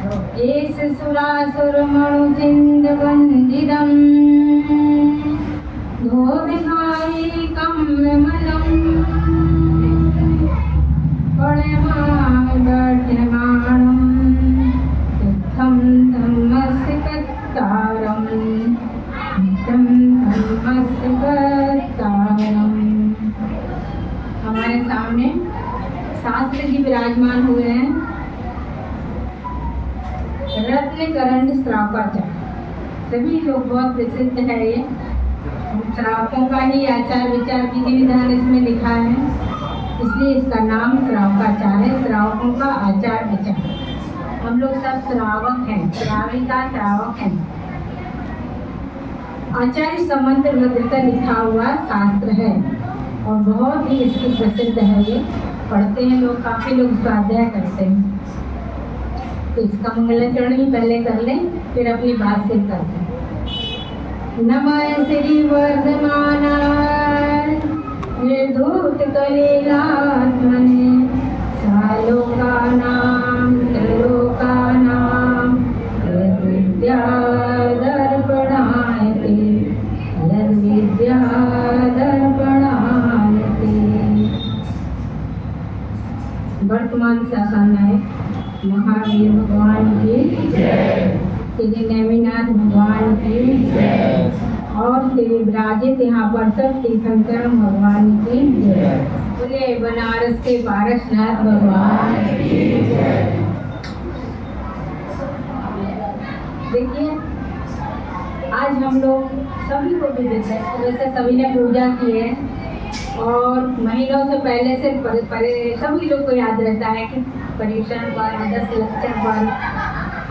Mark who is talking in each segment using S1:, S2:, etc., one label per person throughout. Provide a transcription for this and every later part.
S1: एष सुरासुरमणुचिन्दवन्दितं धोभिघायिकं विमलं पणमादढ्यमाणं इत्थं धम्मस्य कर्तारं इत्थं धम्मस्य कर्तारं। हमारे सामने शास्त्री जी विराजमान हुए हैं। रत्नकरंड श्रावकाचार्य सभी लोग बहुत प्रसिद्ध है। ये श्रावकों का ही आचार विचार विधि विधान इसमें लिखा है, इसलिए इसका नाम श्रावकाचार्य है, श्रावकों का आचार विचार। हम लोग सब श्रावक हैं, श्राविका श्रावक हैं। आचार्य संबंध रुद्र लिखा हुआ शास्त्र है और बहुत ही इसकी प्रसिद्ध है। ये पढ़ते हैं लोग, काफी लोग स्वाध्याय करते हैं। तो इसका मंगलाचरण ही पहले कर लें, फिर अपनी बात से करते हैं। नमः श्री वर्धमानाय निर्धूत कलिलात्मने सालोकानां त्रिलोकानां यद्विद्यादर्पणायते यद्विद्यादर्पणायते। वर्तमान शासन है महावीर भगवान की जय, श्री नेमिनाथ भगवान की जय और श्री विराजित यहाँ पर सब तीर्थंकर भगवान की जय। बोले बनारस के पारसनाथ भगवान की जय। देखिए आज हम लोग सभी को भी देते हैं, वैसे सभी ने पूजा की है और महीनों से पहले से सभी लोग को याद रहता है कि पर्युषण पर्व 10 लक्षण पर्व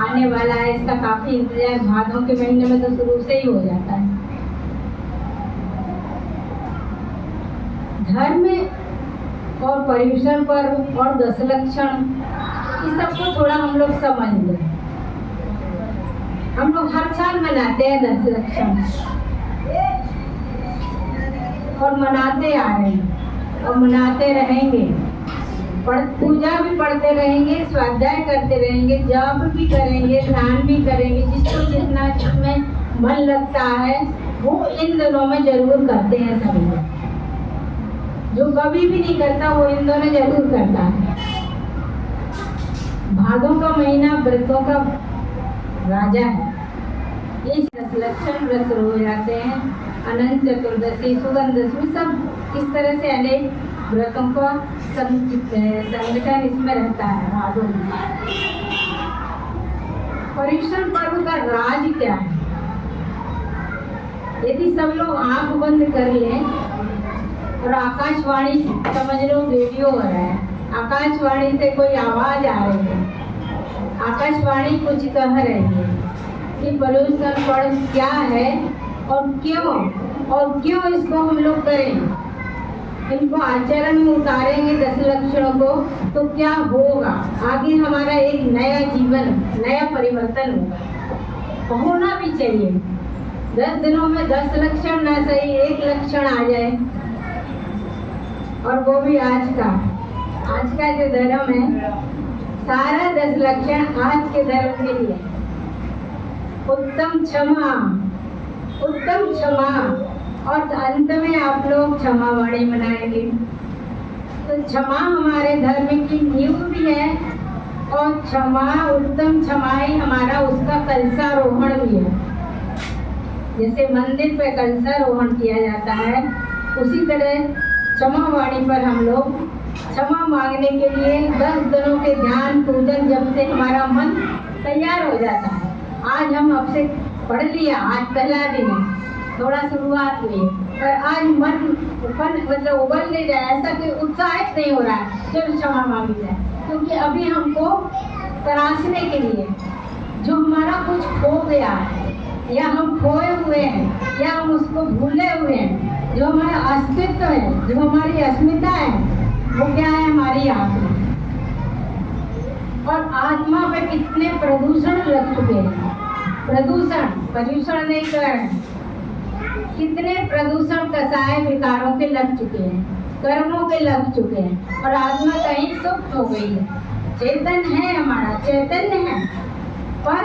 S1: आने वाला है। इसका काफी इंतजार भादों के महीने में तो शुरू से ही हो जाता है। धर्म और पर्युषण पर्व और 10 लक्षण इस सबको थोड़ा हम लोग समझ लें। हम लोग हर साल मनाते हैं 10 लक्षण और मनाते आ रहे हैं और मनाते रहेंगे। पूजा भी पढ़ते रहेंगे, स्वाध्याय करते रहेंगे, जाप भी करेंगे, ध्यान भी करेंगे। जिसको जितना जिसमें मन लगता है वो इन दिनों में जरूर करते हैं सभी लोग। जो कभी भी नहीं करता वो इन दिनों जरूर करता है। भादों का महीना व्रतों का राजा है। इस 10 लक्षण व्रत हो जाते हैं। अनंत चतुर्दशी, सुगंध दशमी, सब इस तरह से अनेक व्रतों का संगठन इसमें रहता है भादों में। पर्युषण पर्व का राज क्या है? यदि सब लोग आंख बंद कर लें और आकाशवाणी समझ लो रेडियो हो रहा है, आकाशवाणी से कोई आवाज आ रही है, आकाशवाणी कुछ कह रही है कि पर्युषण पर्व क्या है और क्यों इसको हम लोग करें, इनको आचरण में उतारेंगे 10 लक्षणों को तो क्या होगा? आगे हमारा एक नया जीवन, नया परिवर्तन होगा। होना भी चाहिए। 10 दिनों में 10 लक्षण ना सही 1 लक्षण आ जाए, और वो भी आज का जो धर्म है, सारा 10 लक्षण आज के धर्म के लिए। उत्तम क्षमा और अंत में आप लोग क्षमा वाणी मनाएंगे। तो क्षमा हमारे धर्म की नींव भी है और क्षमा, उत्तम क्षमा ही हमारा उसका कलशारोहण भी है। जैसे मंदिर पे कलशारोहण किया जाता है, उसी तरह क्षमा वाणी पर हम लोग क्षमा मांगने के लिए 10 दिनों के ध्यान पूजन जब से हमारा मन तैयार हो जाता है। आज हम आपसे पढ़ लिया, आज पहला दिन है, थोड़ा शुरुआत हुई, पर आज मन मतलब उबल नहीं रहा है, ऐसा कि उत्साहित नहीं हो रहा है जब क्षमा मांगी जाए। क्योंकि अभी हमको तराशने के लिए जो हमारा कुछ खो गया है या हम खोए हुए हैं या हम उसको भूले हुए हैं, जो हमारा अस्तित्व है, जो हमारी अस्मिता है, वो क्या है? हमारी आत्मा। और आत्मा पे कितने प्रदूषण लग चुके हैं। पर्युषण नहीं कर रहे, कितने प्रदूषण कसाय विकारों के लग चुके हैं, कर्मों के लग चुके हैं और आत्मा कहीं सुप्त हो गई है। चेतन है, हमारा चैतन्य है, पर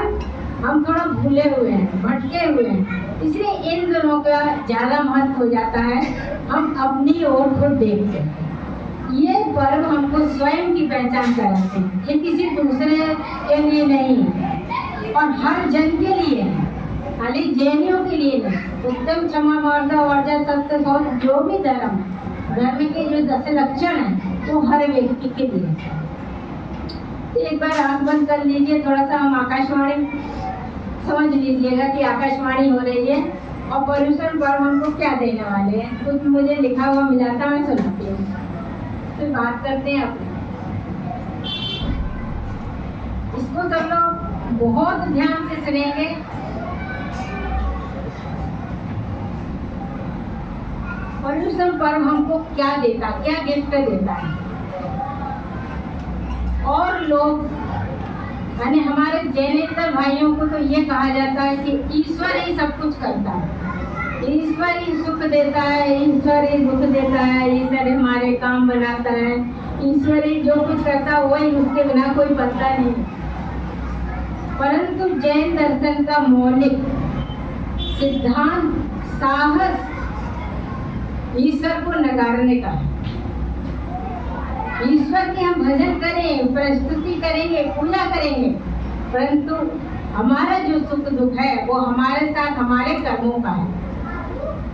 S1: हम थोड़ा भूले हुए हैं, भटके हुए हैं, इसलिए इन दोनों का ज्यादा महत्व हो जाता है। हम अपनी ओर खुद देखते हैं। ये पर्व हमको स्वयं की पहचान कराते हैं, ये किसी दूसरे के लिए नहीं और हर जन के लिए है, खाली जैनियों के लिए नहीं। उत्तम क्षमा मर्द वर्जा सत्य शौच जो भी धर्म के जो 10 लक्षण है वो हर व्यक्ति के लिए है। एक बार आंख बंद कर लीजिए, थोड़ा सा हम आकाशवाणी समझ लीजिएगा कि आकाशवाणी हो रही है और पर्यूषण पर्व हमको क्या देने वाले हैं। कुछ मुझे लिखा हुआ मिला था, मैं सुनाती हूँ, तो बात करते हैं अपने। इसको सब लोग बहुत ध्यान से सुनेंगे। पर्यूषण पर्व हमको क्या देता, क्या गिफ्ट देता है। और लोग यानी हमारे जैनेतर भाइयों को तो ये कहा जाता है कि ईश्वर ही सब कुछ करता है, ईश्वर ही सुख देता है, ईश्वर ही दुख देता है, ईश्वर हमारे काम बनाता है, ईश्वर ही जो कुछ करता है वही, उसके बिना कोई बनता नहीं। परंतु जैन दर्शन का मौलिक सिद्धांत साहस ईश्वर को नकारने का है। ईश्वर के हम भजन करें, प्रस्तुति करेंगे, पूजा करेंगे, परंतु हमारा जो सुख दुख है वो हमारे साथ हमारे कर्मों का है।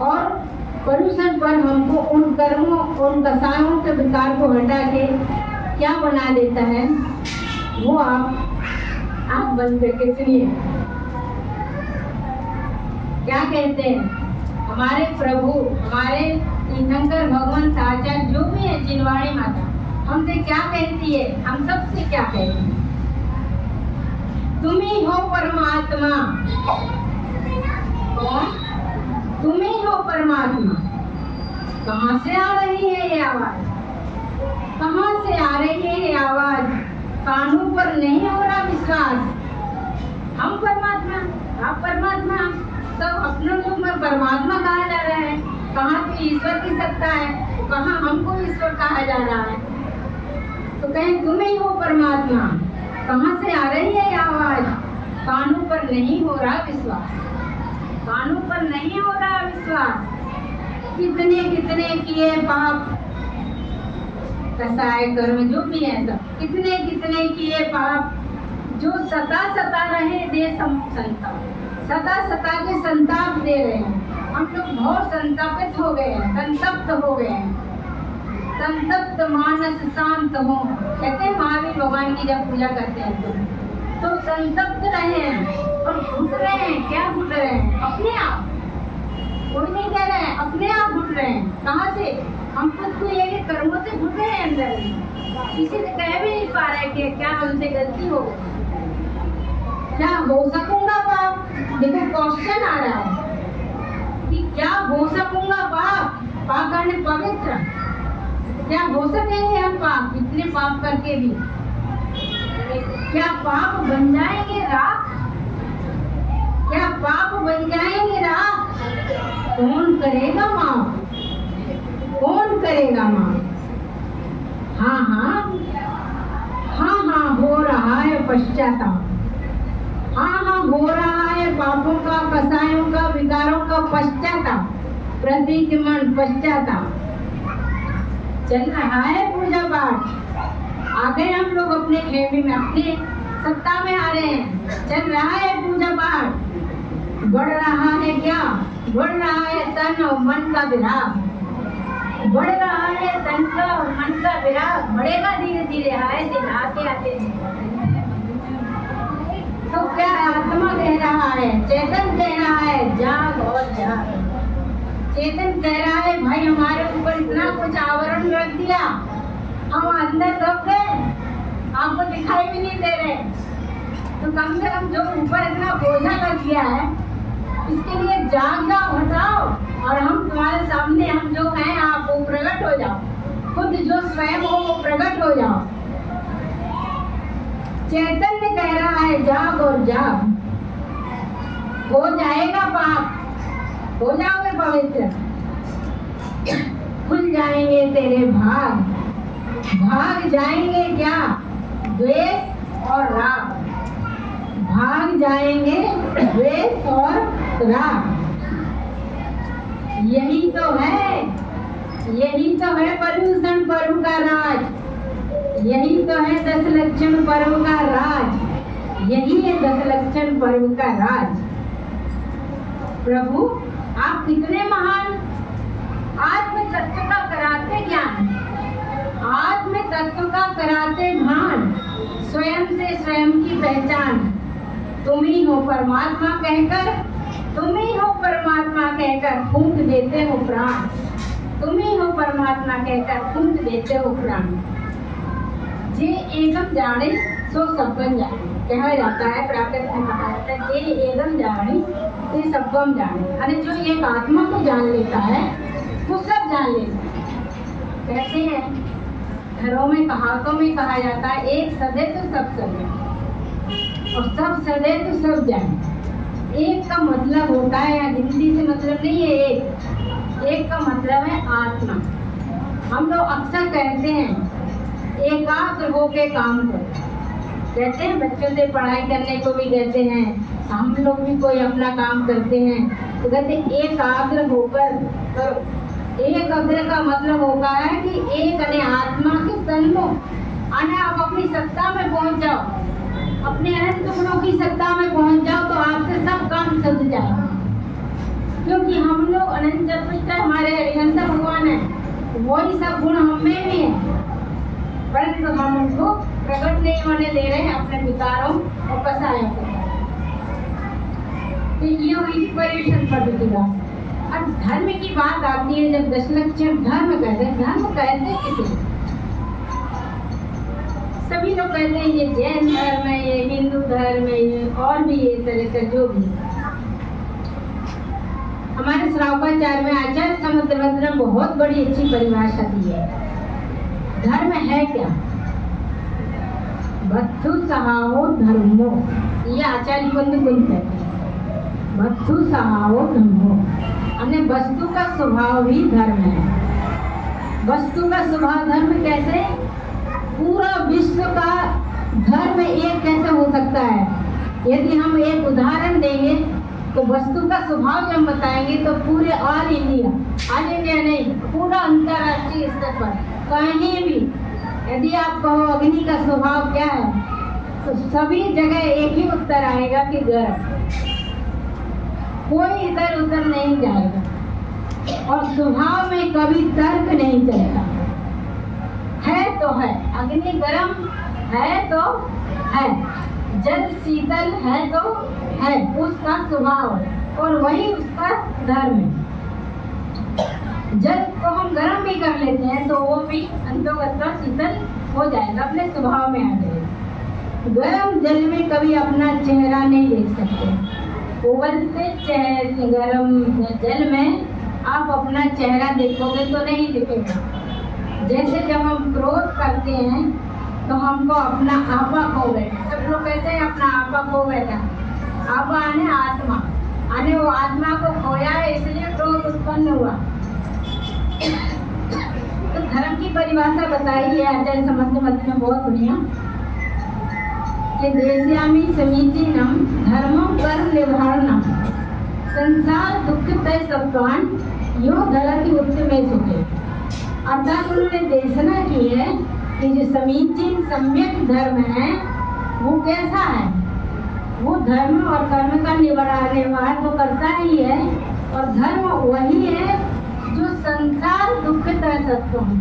S1: और पर्यूषण पर हमको उन कर्मों, उन दशाओं के विकार को हटा के क्या बना देता है वो आप बंद करके सुनिए। क्या कहते हैं हमारे प्रभु, हमारे तीर्थंकर भगवान आचार्य जो भी है, चिलवाड़ी माता हमसे क्या कहती है, हम सबसे क्या कहती है, तुम ही हो परमात्मा। कौन? तुम ही हो परमात्मा। कहाँ से आ रही है ये आवाज? कहाँ से आ रही है ये आवाज? कानों पर नहीं हो रहा विश्वास। हम परमात्मा, आप परमात्मा, सब अपने लोग में परमात्मा कहा जा रहा है। कहाँ तो ईश्वर की सत्ता है, कहाँ हमको ईश्वर कहा जा रहा है। तो कहें तुम ही हो परमात्मा। कहाँ से आ रही है आवाज? कानों पर नहीं हो रहा विश्वास, कानों पर नहीं हो रहा विश्वास। कितने कितने किए पाप, कसाय कर्म जो भी है सब, कितने कितने किए पाप जो सता सता रहे दे संताप, सता सता के संताप दे रहे हैं। हम लोग बहुत संतापित हो गए हैं, संतप्त हो गए हैं। संतप्त मानस शांत हो, कहते हैं महावीर भगवान की जब पूजा करते हैं तो संतप्त रहे हैं और घुट रहे हैं। क्या घुट रहे हैं? अपने आप, कोई नहीं कह रहे हैं, अपने आप घुट रहे हैं। कहाँ से? हम खुद को ये कर्मों से घुट रहे हैं अंदर, किसी से कह भी नहीं पा रहे कि क्या हमसे गलती हो गई, क्या हो सकूंगा पाप। देखो क्वेश्चन आ रहा है कि क्या हो सकूंगा पाप, पाप करने पवित्र, क्या हो सकेंगे हम पाप, इतने पाप करके भी? क्या पाप बन जाएंगे राख? क्या पाप बन जाएंगे राख? कौन करेगा माफ? कौन करेगा माफ? हाँ हाँ हाँ हाँ, हो रहा है पश्चाताप। हाँ हाँ, हो रहा है पापों का, कसायों का, विकारों का पश्चाताप, प्रतिक्रमण पश्चाताप। चल रहा है पूजा पाठ। आ गए हम लोग अपने खेमे में, अपने सत्ता में आ रहे हैं। चल रहा है पूजा पाठ। बढ़ रहा है क्या? बढ़ रहा है तन और मन का विराग। बढ़ रहा है तन का और मन का विराग। बढ़ेगा धीरे धीरे, आए दिन आते आते। तो क्या आत्मा कह रहा है, चेतन कह रहा है जाग और जाग। चेतन कह रहा है भाई हमारे ऊपर इतना कुछ आवरण रख दिया, हम अंदर दब गए, आपको दिखाई भी नहीं दे रहे। तो कम से कम जो ऊपर इतना बोझा लग गया है, इसके लिए जाग जाओ, हटाओ, और हम तुम्हारे सामने, हम जो हैं आप वो प्रकट हो जाओ। खुद जो स्वयं हो वो प्रकट हो जाओ। चैतन्य कह रहा है जाग और जाग। हो जाएगा पाप, हो जाओगे पवित्र, खुल जाएंगे तेरे भाग। भाग जाएंगे क्या? द्वेष और राग भाग जाएंगे द्वेष और राग। यही तो है पर्यूषण पर्व का राज, यही तो है 10 लक्षण पर्व का राज, यही है 10 लक्षण पर्व का राज। प्रभु आप कितने महान, आत्म तत्व का कराते ज्ञान, आत्म तत्व का कराते भान, स्वयं से स्वयं की पहचान, तुम ही हो परमात्मा कहकर, तुम ही हो परमात्मा कहकर फूंक देते हो प्राण, तुम ही हो परमात्मा कहकर फूंक देते हो प्राण। जे एगम जाने सो सबम जाने कहा जाता है, प्राकृत में कहा जाता है जे एगम जाने ते सबम जाने, अरे जो एक आत्मा को जान लेता है वो सब जान लेता है। कहते हैं घरों में कहावतों में कहा जाता है एक सदे तो सब सदे और सब सदे तो सब जाने। एक का मतलब होता है, या हिंदी से मतलब नहीं है, एक का मतलब है आत्मा। हम लोग अक्सर कहते हैं एकाग्र होके काम करो, कहते हैं बच्चों से पढ़ाई करने को भी कहते हैं, हम लोग भी कोई अपना काम करते हैं तो कहते हैं एकाग्र होकर करो। एक अग्र का मतलब होता है कि एक अने आत्मा के सन्मुख अने आप अपनी सत्ता में पहुंच जाओ, अपने अनंत गुणों की सत्ता में पहुंच जाओ तो आपसे सब काम सज जाए। क्योंकि हम लोग अनंत चतुष्टय हमारे हरिहंस भगवान है, वही सब गुण हम में भी है, परंतु हम उनको प्रकट नहीं होने दे रहे हैं अपने विकारों और कसायों को। तो ये हुई पर्यूषण पर्व की बात। अब धर्म की बात आती है, जब 10 लक्षण धर्म कहते हैं, धर्म कहते किसे? सभी लोग कहते हैं ये जैन धर्म है, ये हिंदू धर्म है, ये और भी ये तरह का जो भी। हमारे श्रावकाचार्य में आचार्य समुद्रभद्र बहुत बड़ी अच्छी परिभाषा दी है। धर्म है क्या? वस्तु सहावो धर्मो, ये आचार्य बंधु कुल कहते हैं। वस्तु सहावो धर्मो, अन्य वस्तु का स्वभाव ही धर्म है। वस्तु का स्वभाव धर्म कैसे? पूरा विश्व का धर्म एक कैसे हो सकता है? यदि हम एक उदाहरण देंगे तो वस्तु का स्वभाव जब बताएंगे तो पूरे ऑल इंडिया नहीं, पूरा अंतर्राष्ट्रीय स्तर पर कहीं भी यदि आप कहो अग्नि का स्वभाव क्या है तो सभी जगह एक ही उत्तर आएगा कि गर्म, कोई इधर उधर नहीं जाएगा और स्वभाव में कभी तर्क नहीं चलता। है तो है, अग्नि गर्म है तो है, जल शीतल है तो है, उसका स्वभाव और वही उसका धर्म है। जल को हम गर्म भी कर लेते हैं तो वो भी अंतोगत्वा शीतल हो जाएगा, अपने स्वभाव में आ जाएगा। गर्म जल में कभी अपना चेहरा नहीं देख सकते। उबलते गर्म जल में आप अपना चेहरा देखोगे तो नहीं दिखेगा। जैसे जब हम क्रोध करते हैं तो हमको अपना आपा खो बैठा, सब लोग कहते हैं अपना आपा खो बैठा। आपा आने आत्मा, आने वो आत्मा को खोया है इसलिए क्रोध उत्पन्न हुआ। तो धर्म की परिभाषा बताई है आचार्य समुद्रभद्र में बहुत बढ़िया कि देश्यामि समीचीनम धर्मम कर्म निर्धारणम संसार दुख तय सत्वान यो धरती उत्तमे सुखे। अर्थात उन्होंने देशना की है कि जो समीचीन सम्यक धर्म है वो कैसा है? वो धर्म और कर्म का निर्वाह तो करता ही है, और धर्म वही है जो संसार दुख तय सत्वान,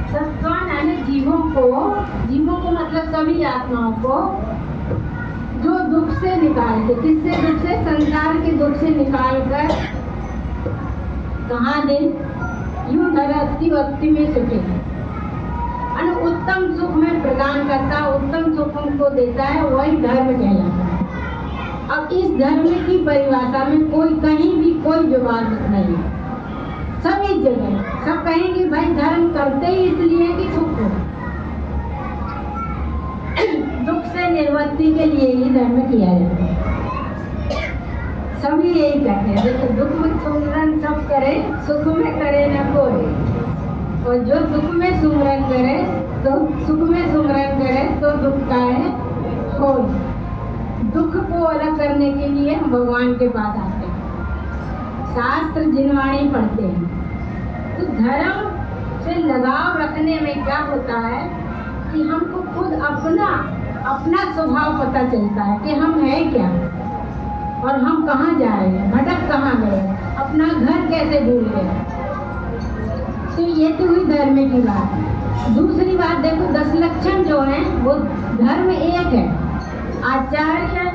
S1: सत्वान यानी जीवों को मतलब सभी आत्माओं को जो दुख से निकाल के, किससे दुख से? संसार के दुख से निकाल कर कहाँ दे? यूं धरती वक्ति में सुखे, उत्तम सुख में प्रदान करता, उत्तम सुख को देता है, वही धर्म कहलाता है। अब इस धर्म की परिभाषा में कोई कहीं भी कोई विवाद नहीं, सभी जगह सब कहेंगे भाई धर्म करते ही इसलिए कि सुख हो, दुख से निवृत्ति के लिए ही धर्म किया जाता है। सभी यही कहते हैं देखो दुख में सुमरन सब करे, सुख में करे न कोई, और जो दुख में सुमरन करे तो सुख में सुमरन करे तो दुख का है कोई। दुख को अलग करने के लिए हम भगवान के पास आते हैं, शास्त्र जिनवाणी पढ़ते हैं। तो धर्म से लगाव रखने में क्या होता है कि हमको खुद अपना स्वभाव पता चलता है कि हम हैं क्या और हम कहाँ जा रहे हैं, भटक कहाँ गए, अपना घर कैसे भूल गए। तो ये तो हुई धर्म की बात। दूसरी बात देखो, 10 लक्षण जो हैं वो धर्म एक है। आचार्य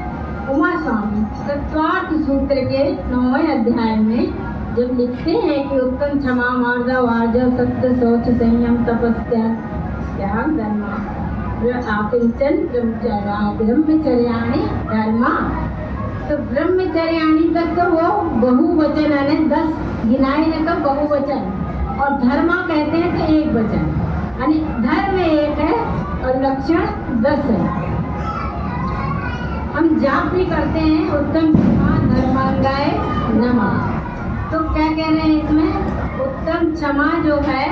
S1: उमा स्वामी तत्वार्थ सूत्र के 9वें अध्याय में जब लिखते हैं कि उत्तम क्षमा मार्जव आर्जव सत्य शौच संयम तपस्या त्याग धर्म आकिंचन ब्रह्मचर्याणि धर्मा, तो ब्रह्मचर्याणि तक तो वो बहुवचन है, 10 गिनाए न तो बहुवचन, और धर्मा कहते हैं तो एक वचन, यानी धर्म एक है और लक्षण 10 है। हम जाप भी करते हैं उत्तम क्षमा धर्मांगाय नमः। तो क्या कह रहे हैं इसमें, उत्तम क्षमा जो है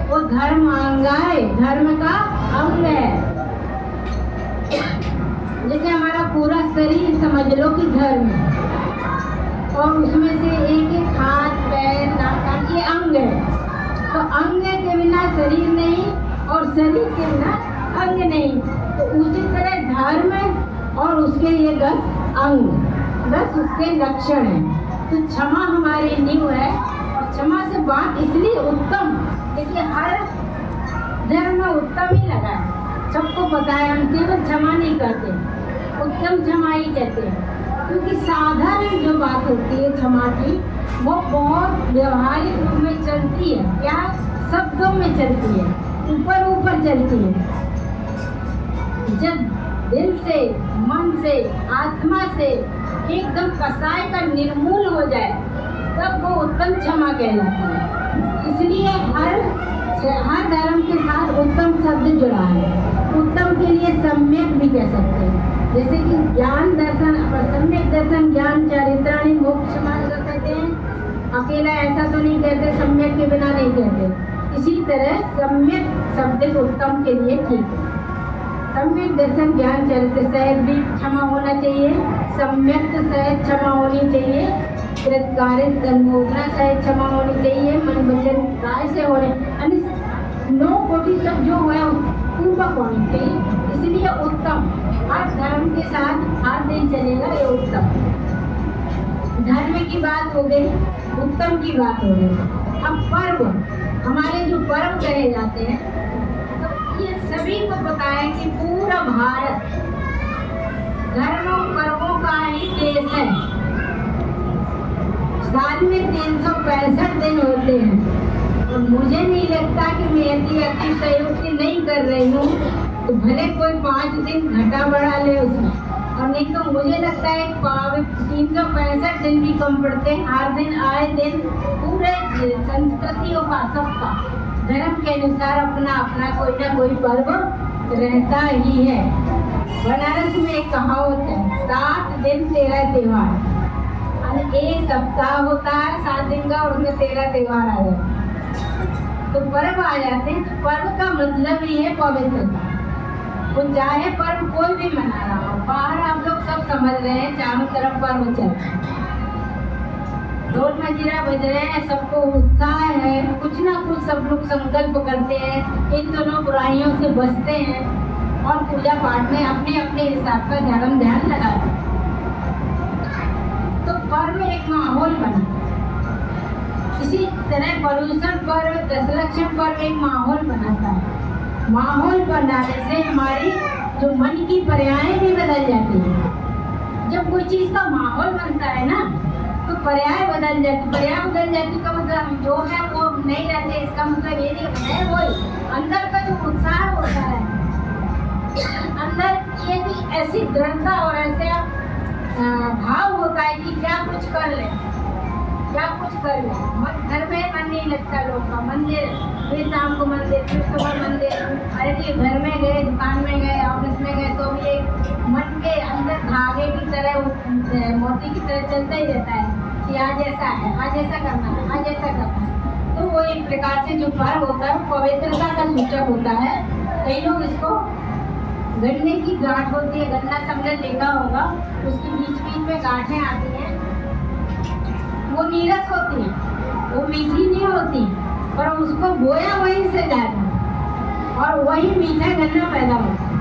S1: वो धर्मांगाय, धर्म का अंग है। जैसे हमारा पूरा शरीर समझ लो कि धर्म है, और उसमें से एक एक हाथ पैर नाक कान ये अंग है। तो अंग के बिना शरीर नहीं और शरीर के बिना अंग नहीं। तो उसी तरह धर्म और उसके ये 10 अंग, 10 उसके लक्षण हैं। तो क्षमा हमारी नींव है, और क्षमा से बात इसलिए उत्तम, देखिए हर धर्म में उत्तम ही लगा है, सबको पता है। हम केवल क्षमा नहीं करते, उत्तम क्षमा ही कहते हैं, क्योंकि साधारण जो बात होती है क्षमा की वो बहुत व्यवहारिक रूप में चलती है, क्या शब्दों में चलती है, ऊपर ऊपर चलती है। जब दिल से, मन से, आत्मा से एकदम कसाई का निर्मूल हो जाए तब वो उत्तम क्षमा कहलाता है। इसलिए हर धर्म के साथ उत्तम शब्द जुड़ा है। उत्तम के लिए सम्यक भी कह सकते हैं, जैसे कि ज्ञान दर्शन, सम्यक दर्शन ज्ञान चारित्राणि मोक्ष मार्ग कहते हैं। अकेला ऐसा तो नहीं कहते, सम्यक के बिना नहीं कहते। इसी तरह सम्यक शब्द उत्तम के लिए ठीक है। सम्यक दर्शन ज्ञान चरित्र सहित भी क्षमा होना चाहिए, सम्यक सहित क्षमा होनी चाहिए, कृतकारित अनुमोदना सहित क्षमा होनी चाहिए, मन वचन काय से होने, यानी 9 कोटि सब जो है पूर्वक होनी चाहिए। इसलिए उत्तम हर धर्म के साथ हर दिन चलेगा, ये उत्तम। धर्म की बात हो गई, उत्तम की बात हो गई। अब पर्व, हमारे जो पर्व कहे जाते हैं, तो ये सभी को पता है कि पूरा भारत धर्मों पर्वों का ही देश है। साल में 365 दिन होते हैं, और मुझे नहीं लगता कि मैं यदि अतिशयोक्ति नहीं कर रही हूँ तो भले कोई 5 दिन घटा बढ़ा ले उसमें, और नहीं तो मुझे लगता है 365 दिन भी कम पड़ते हैं। हर दिन आए दिन पूरे संस्कृतियों का, सबका धर्म के अनुसार अपना अपना कोई ना कोई पर्व रहता ही है। बनारस में एक कहावत है, 7 दिन 13 त्योहार, एक सप्ताह होता है 7 दिन का, और उसमें 13 त्योहार आ जाते हैं। तो पर्व आ जाते हैं, तो पर्व का मतलब ही है पवित्रता। वो चाहे पर्व कोई भी मना रहा हो, बाहर आप लोग सब समझ रहे हैं, चारों तरफ पर्व चल रहे हैं, ढोल मजीरा बज रहे हैं, सबको उत्साह है, कुछ ना कुछ सब लोग संकल्प करते हैं, इन दोनों बुराइयों से बचते हैं, और पूजा पाठ में अपने अपने हिसाब का ध्यान लगाते हैं। तो पर्व एक माहौल बना। इसी तरह पर्यूषण पर्व, 10 लक्षण पर्व एक माहौल बनाता है। माहौल बनाने से हमारी जो मन की पर्याय भी बदल जाती है। जब कोई चीज का माहौल बनता है ना, तो पर्याय बदल जाती। पर्याय बदल जाती का मतलब जो है वो नहीं रहते, इसका मतलब ये नहीं है, वही अंदर का जो उत्साह होता है, अंदर ये भी ऐसी दृढ़ता और ऐसे भाव होता है कि क्या कुछ कर ले, क्या कुछ कर ले। घर में मन नहीं लगता लोग का, मंदिर फिर शाम को मंदिर, फिर सुबह मंदिर, अरे कि घर में गए, दुकान में गए, ऑफिस में गए, तो भी एक मन के अंदर धागे की तरह, मोती की तरह चलता ही रहता है कि आज ऐसा है, आज ऐसा करना है, आज ऐसा करना है। तो वो एक प्रकार से जो पर्व होता है पवित्रता का सूचक होता है। कई लोग इसको गन्ने की गांठ होती है, गन्ना सबने देखा होगा, उसकी बीच बीच में गांठें आती हैं, वो नीरस होती है, वो मीठी नहीं होती, पर उसको बोया वहीं से जाता और वही मीठा गन्ना पैदा होता।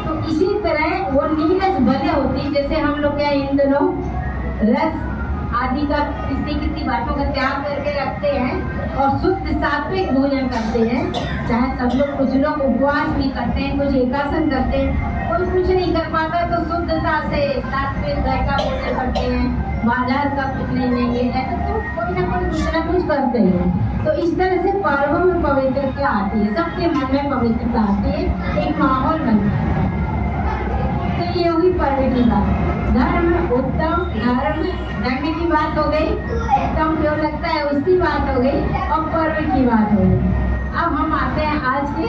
S1: तो इसी तरह वो नीरस भले होती, जैसे हम लोग क्या इन दिनों रस आदि का कितनी बातों का त्याग करके रखते हैं और शुद्ध सात्विक भोजन करते हैं। चाहे सब लोग, कुछ लोग उपवास भी करते हैं, कुछ एकासन करते हैं, कोई कुछ नहीं कर पाता तो शुद्धता से सात्विक घर का भोजन करते हैं, बाजार का कुछ नहीं लेंगे, ऐसा तो कोई ना कोई कुछ ना कुछ करते हैं। तो इस तरह से पर्वों में पवित्रता आती है, सबके मन में पवित्रता आती है, एक माहौल बनता है। तो ये हुई पर्व की बात। धर्म उत्तम, धर्म की बात हो गई, उत्तम जो लगता है उसकी बात हो गई, और पर्व की बात हो गई। अब हम आते हैं आज के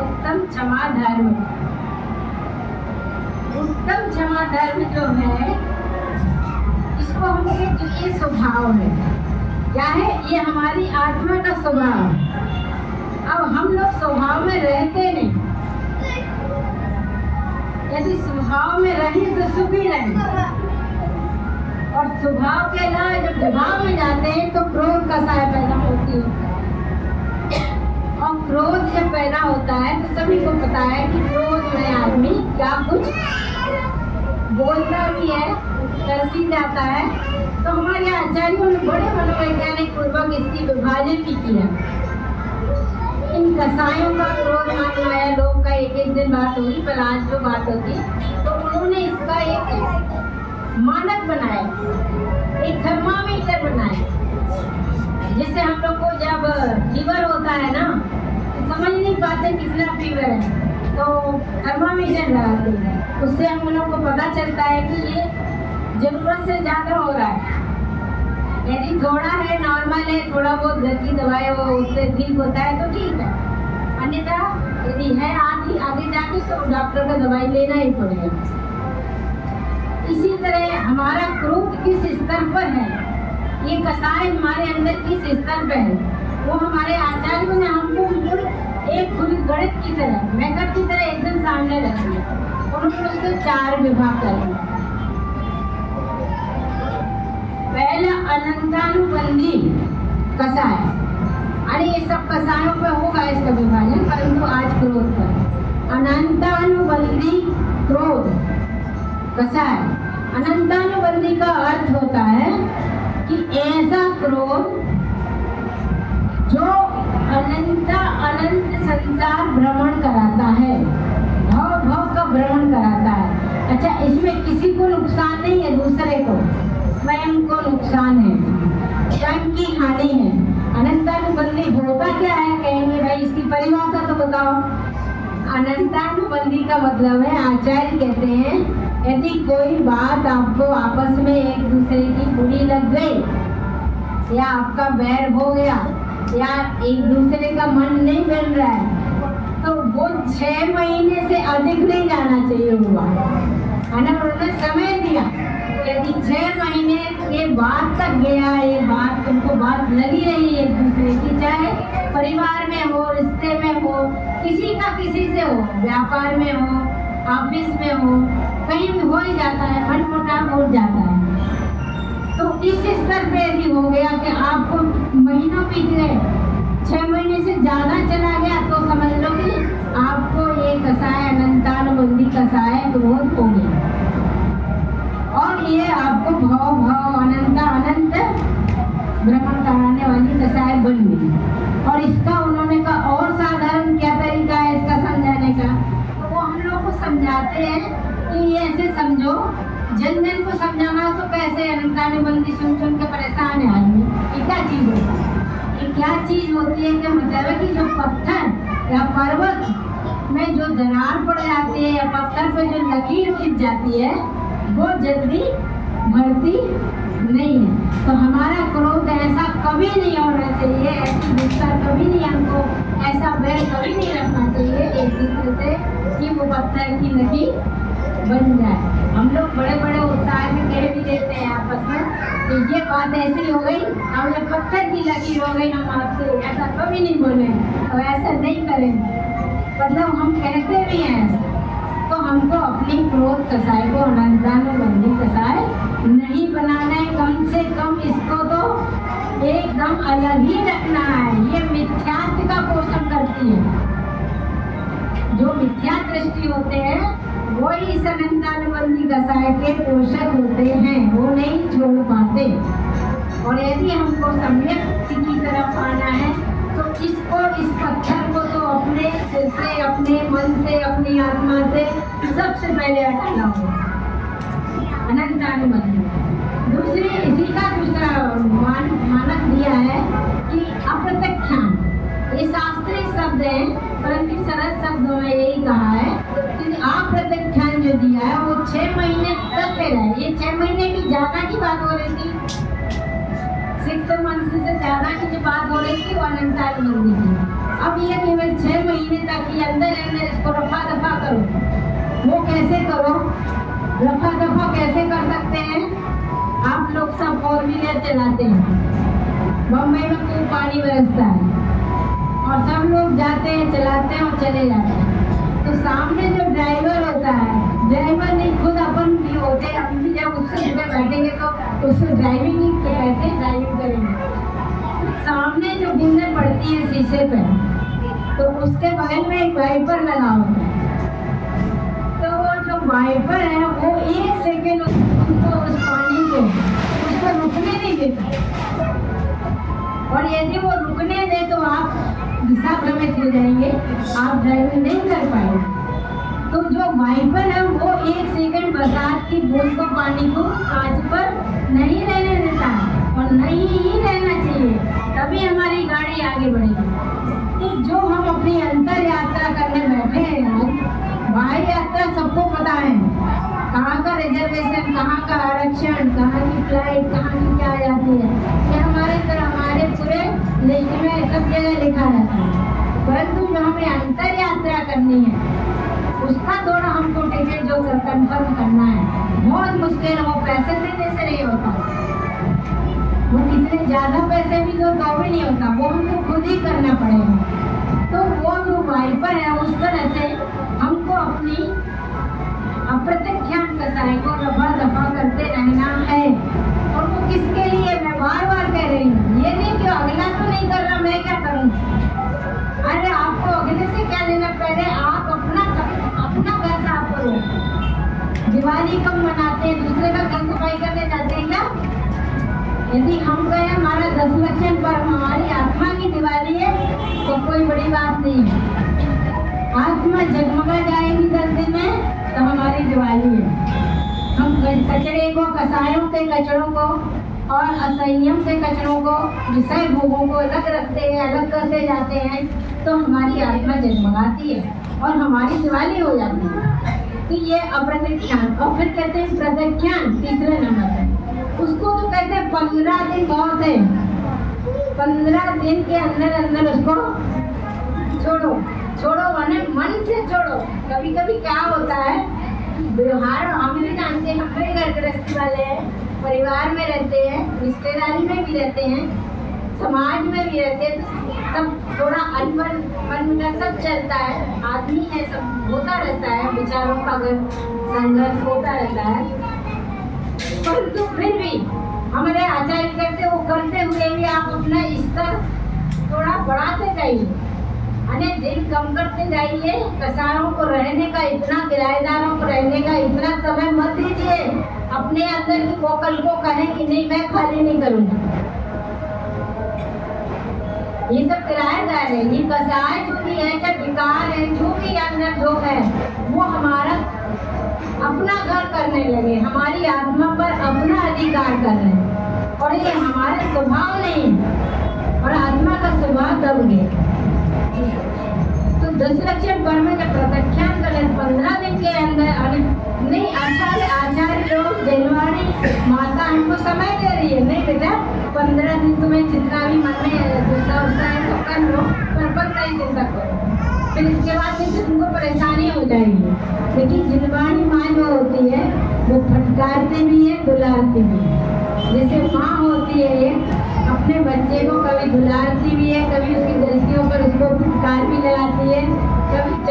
S1: उत्तम क्षमा धर्म। उत्तम क्षमा धर्म जो है, इसको हम कहते हैं ये स्वभाव है, क्या है? ये हमारी आत्मा का स्वभाव। अब हम लोग स्वभाव में रहते नहीं, यदि स्वभाव में रहे तो सुखी रहे, और स्वभाव के अलावा जब विभाव में जाते हैं तो क्रोध का साय पैदा होती है। और क्रोध जब पैदा होता है तो सभी को पता है कि क्रोध में आदमी क्या कुछ बोलता भी है, कर भी जाता है। तो हमारे आचार्यों ने बड़े मनोवैज्ञानिक पूर्वक इसकी विभाजन भी किया। इन कसायों का क्रोध मान आया, लोग का एक दिन बात होगी, पर आज जो बात होगी, तो उन्होंने इसका एक मानक बनाया, एक थर्मामीटर बनाया, जिससे हम लोग को जब फीवर होता है ना, तो समझ नहीं पाते कितना फीवर है, तो थर्मामीटर लगाते हैं, उससे हम लोग को पता चलता है कि ये जरूरत से ज़्यादा हो रहा है। यदि थोड़ा है, नॉर्मल है, थोड़ा बहुत घर की दवाई वो उससे ठीक होता है तो ठीक है, अन्यथा यदि है आगे जाके तो डॉक्टर का दवाई लेना ही पड़ेगा। इसी तरह हमारा क्रोध किस स्तर पर है, ये कसाय हमारे अंदर किस स्तर पर है, वो हमारे आचार्यों ने हमको बिल्कुल एक खुली गणित की तरह, मेकअप की तरह एकदम सामने रख दिया। उन्होंने उसको 4 विभाग कर दिया। पहला अनंतानुबंधी कसाय, अरे ये सब कसायों पर होगा इसका विभाजन, परंतु आज क्रोध पर। अनंतानुबंधी क्रोध कसाय। अनंतानुबंधी का अर्थ होता है कि ऐसा क्रोध जो अनंत संसार भ्रमण कराता है, भव का भ्रमण कराता है। अच्छा, इसमें किसी को नुकसान नहीं है, दूसरे को, स्वयं को नुकसान है, स्वयं की हानि है। अनंतानुबंधी होता क्या है, कहेंगे भाई इसकी परिभाषा तो बताओ। अनंतानुबंधी का मतलब है, आचार्य कहते हैं, यदि कोई बात आपको आपस में एक दूसरे की बुरी लग गई, या आपका बैर हो गया, या एक दूसरे का मन नहीं बन रहा है, तो वो 6 महीने से अधिक नहीं जाना चाहिए हुआ है ना। उन्होंने समय दिया, यदि 6 महीने के बाद तक गया, ये बात तुमको बात लगी रही एक दूसरे की, चाहे परिवार में हो, रिश्ते में हो, किसी का किसी से हो, व्यापार में हो, ऑफिस में हो, कहीं भी हो ही जाता है, मनमुटाव हो जाता है। तो इस स्तर पे यदि हो गया कि आपको महीनों बीत गए, 6 महीने से ज़्यादा चला गया, तो समझ लो कि आपको ये कसाय, अनंतानुबंधी कसाय क्रोध हो गया, और ये आपको भाव अनंत भ्रमण कराने वाली कसाय बन गई। और इसका उन्होंने कहा और साधारण क्या तरीका है इसका समझाने का, तो वो हम लोग को समझाते हैं कि ये ऐसे समझो, जन को समझाना तो कैसे, अनंतानुबंधी सुन के परेशान है आदमी, ये क्या चीज़ होती है, ये क्या चीज़ होती है, कि मतलब है कि जो पत्थर या पर्वत में जो दरार पड़ जाती है, या पत्थर पे जो लकीर खिंच जाती है, वो जल्दी भरती नहीं है। तो हमारा क्रोध ऐसा कभी नहीं होना चाहिए, ऐसी गुस्सा कभी नहीं, हमको ऐसा बैर कभी नहीं रखना चाहिए एक दूसरे से कि वो पत्थर की लकीर बन जाए। हम लोग बड़े बड़े उत्साह में कह भी देते हैं आपस में कि ये बात ऐसी हो गई, अब ये पत्थर की लकीर हो गई, हम आपसे ऐसा कभी नहीं बोले, तो ऐसा नहीं करेंगे। मतलब हम कहते भी हैं ऐसा, तो हमको अपनी क्रोध कसाय को अनंतानुबंधी कसाय नहीं बनाना है। कम से कम इसको तो एकदम अलग ही रखना है। ये मिथ्यात्व का पोषण करती है। जो मिथ्या दृष्टि होते हैं वो ही इस अनंतानुबंधी कसाय के पोषक होते हैं, वो नहीं छोड़ पाते। और यदि हमको सम्यक की तरफ आना है तो इसको, इस पत्थर को तो अपने सिर से, अपने मन से, अपनी आत्मा से सबसे पहले हटाना होगा, अनंतानुबंधी। दूसरी, इसी का दूसरा मानक दिया है कि अप्रत्यक्षान। ये शास्त्रीय शब्द है, परंतु सरल शब्दों में यही कहा है कि अप्रत्यक्षान जो दिया है वो 6 महीने तक पे रहे। ये 6 महीने की ज्यादा की बात हो रही थी, 6 मंथ से ज्यादा की जो बात हो रही थी वो अनंतानुबंधी थी। अब ये केवल 6 महीने तक ही अंदर अंदर इसको रफा दफा करो। वो कैसे करो, रफा दफा कैसे कर सकते हैं? आप लोग सब 4 व्हीलर चलाते हैं, बम्बई में खूब पानी बरसता है और सब लोग जाते हैं, चलाते हैं और चले जाते हैं। तो सामने जो ड्राइवर होता है, ड्राइवर नहीं, खुद अपन भी होते हैं, हम भी जब उससे जुड़े बैठेंगे तो उससे ड्राइविंग ही कहते हैं, ड्राइविंग करेंगे। सामने जो बूंदें पड़ती है शीशे पे, तो उसके बगल में एक वाइपर लगा होता है। तो वो जो वाइपर है वो 1 सेकेंड उसको, उस पानी को उसको रुकने नहीं देता। और यदि वो रुकने दे तो आप दिशा भ्रमित हो जाएंगे, आप ड्राइविंग नहीं कर पाएंगे। तो जो वाइपर है वो 1 सेकेंड बरसात की बूंद को, पानी को कांच पर नहीं रहने देता और नहीं ही रहना चाहिए, तभी हमारी गाड़ी आगे बढ़ेगी। तो जो हम अपनी अंतर यात्रा करने बैठे हैं आज, बाहर यात्रा सबको पता है, कहाँ का रिजर्वेशन, कहाँ का आरक्षण, कहाँ की फ्लाइट, कहाँ की क्या जाती है, ये हमारे पूरे लिस्ट में सब जगह लिखा रहता है। परंतु जो हमें अंतर यात्रा करनी है उसका थोड़ा हमको टिकट जो कंफर्म करना है, बहुत मुश्किल है। वो पैसे देने से नहीं होता, वो कितने ज्यादा पैसे भी दो तो भी नहीं होता, वो हमको खुद ही करना पड़ेगा। तो वो जो वाइपर है उस तरह से हमको अपनी अप्रत्यक्षान कसाय को रफा दफा करते रहना है। और वो किसके लिए, मैं बार बार कह रही हूँ, ये नहीं कि अगला तो नहीं कर रहा, मैं क्या करूँ। अरे आपको अगले से क्या लेना, पहले आप अपना घर साफ करो। दिवाली कब मनाते हैं, दूसरे का घर सफाई करने जाते हैं क्या? यदि हम कहें हमारा 10 लक्षण पर हमारी आत्मा की दिवाली है तो कोई बड़ी बात नहीं है। आत्मा जगमगा जाएगी 10 दिन में तो हमारी दिवाली है। हम कचरे को, कसायों के कचरों को और असंयम के कचरों को, विषय भोगों को अलग रखते हैं, अलग करते जाते हैं, तो हमारी आत्मा जगमगाती है और हमारी दिवाली हो जाती है। तो ये अप्रत्यक्षान। और फिर कहते हैं प्रत्यक्षान, तीसरे नंबर है। उसको तो कहते हैं 15 दिन बहुत है, 15 दिन के अंदर अंदर उसको छोड़ो। छोड़ो माने मन से छोड़ो। कभी कभी क्या होता है, व्यवहार हम भी जानते हैं, हम भी घर गृहस्थी वाले हैं, परिवार में रहते हैं, रिश्तेदारी में भी रहते हैं, समाज में भी रहते हैं, तो सब थोड़ा अनबन मन का सब चलता है, आदमी है, सब होता रहता है, विचारों का संघर्ष होता रहता है। परंतु फिर भी हमारे आचार्य करते, वो करते हुए भी आप अपना स्तर थोड़ा बढ़ाते जाइए, अनेक दिन कम करते जाइए। कसायों को रहने का इतना, किराएदारों को रहने का इतना समय मत दीजिए। अपने अंदर की वोकल को कहें कि नहीं, मैं खाली नहीं करूँगा। ये सब किराएदार है, ये कसाय जो भी है, क्या विकार है, जो भी अंदर जो है, वो हमारा अपना घर करने लगे, हमारी आत्मा पर अपना अधिकार कर रहे हैं। और ये हमारे स्वभाव नहीं, और आत्मा का स्वभाव दब गया। तो 10 लक्षण पर में जब प्रत्यक्षान करें 15 दिन के अंदर, नहीं आचार्य लोग जलवाड़ी माता हमको समय दे रही है, नहीं बेटा 15 दिन तुम्हें जितना भी मन में गुस्सा उस्सा है सब कर लो, पर 15 दिन तक करो, फिर इसके बाद फिर तुमको परेशानी हो जाएगी। लेकिन जिलवाड़ी माँ जो होती है वो फटकारती भी है, दुलारती भी है। जैसे माँ होती है ये अपने बच्चे को कभी दुलारती भी है, कभी उसकी गलतियों पर उसको फटकार भी लगाती है, कभी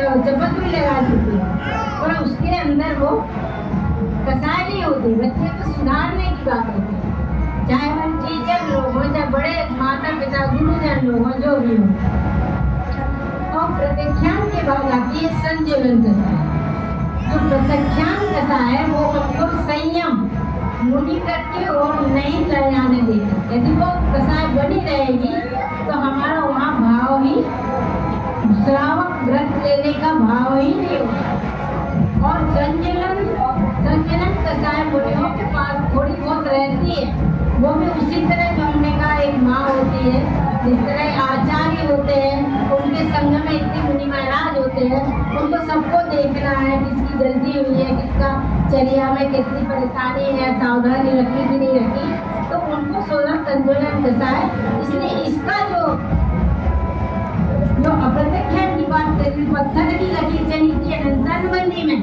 S1: कसाय नहीं होती, बच्चे को सुधारने की बात होती है। चाहे हम टीचर लोग हो, चाहे बड़े माता पिता गुरुजन लोग हो, जो भी हो। और प्रत्याख्यान के बाद आती है संजीवन कसाय। जो प्रत्याख्यान कसाय है वो हमको संयम मुनि करके और नहीं ले जाने देती। यदि वो कसाय बनी रहेगी तो हमारा वहाँ भाव ही श्रावक व्रत लेने का भाव ही नहीं होगा। और संचलन कसाय मुनियों के पास थोड़ी बहुत रहती है, वो भी उसी तरह जो हमने कहा एक माँ होती है, जिस तरह आचार्य होते हैं, उनके संग में इतने मुनि महाराज होते हैं, उनको सबको देखना है किसकी गलती हुई है, किसका चर्या में कितनी परेशानी है, सावधानी रखी कि नहीं रखी, तो उनको 16 संतुलन कसाय। इसलिए इसका जो अप्रत्याख्यान की बात करी, पत्थर की लकीर चली थी अनंतनबंदी में,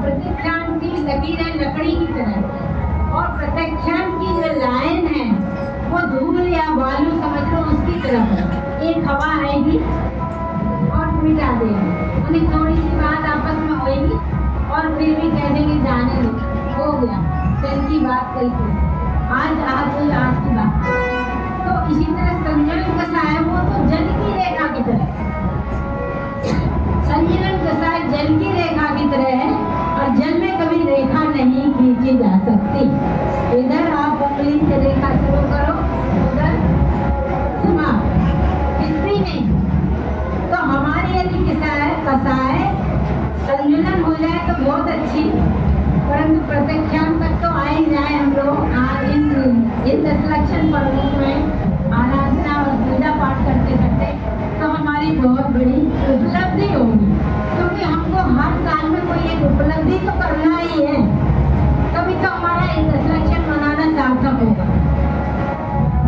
S1: प्रत्याख्यान की लकीर है लकड़ी की तरह, और प्रत्याख्यान की जो लाइन है वो धूल या बालू समझ लो उसकी तरफ है। एक हवा आएगी और मिटा देगी, उन्हें थोड़ी सी बात आपस में होगी और फिर भी कह देंगे जाने दो, हो गया, कल की बात कल की, आज की बात। तो इसी तरह संजीवन कसाय वो तो जल की रेखा की तरह, संजीवन कसाय जल की रेखा की तरह है, और जल में कभी रेखा नहीं खींची जा सकती। इधर आप उंगली से रेखा शुरू करो, उधर समाप्त, किसी नहीं। तो हमारी यदि कसाय संतुलन हो जाए तो बहुत अच्छी, परंतु प्रत्याख्यान तक तो आ ही जाए हम लोग। आज इन 10 लक्षण पर्वों में आराधना और पूजा पाठ करते करते तो हमारी बहुत बड़ी उपलब्धि होगी, क्योंकि हमको हर साल में कोई एक उपलब्धि तो करना ही है, तभी तो हमारा 10 लक्षण मनाना सार्थक होगा।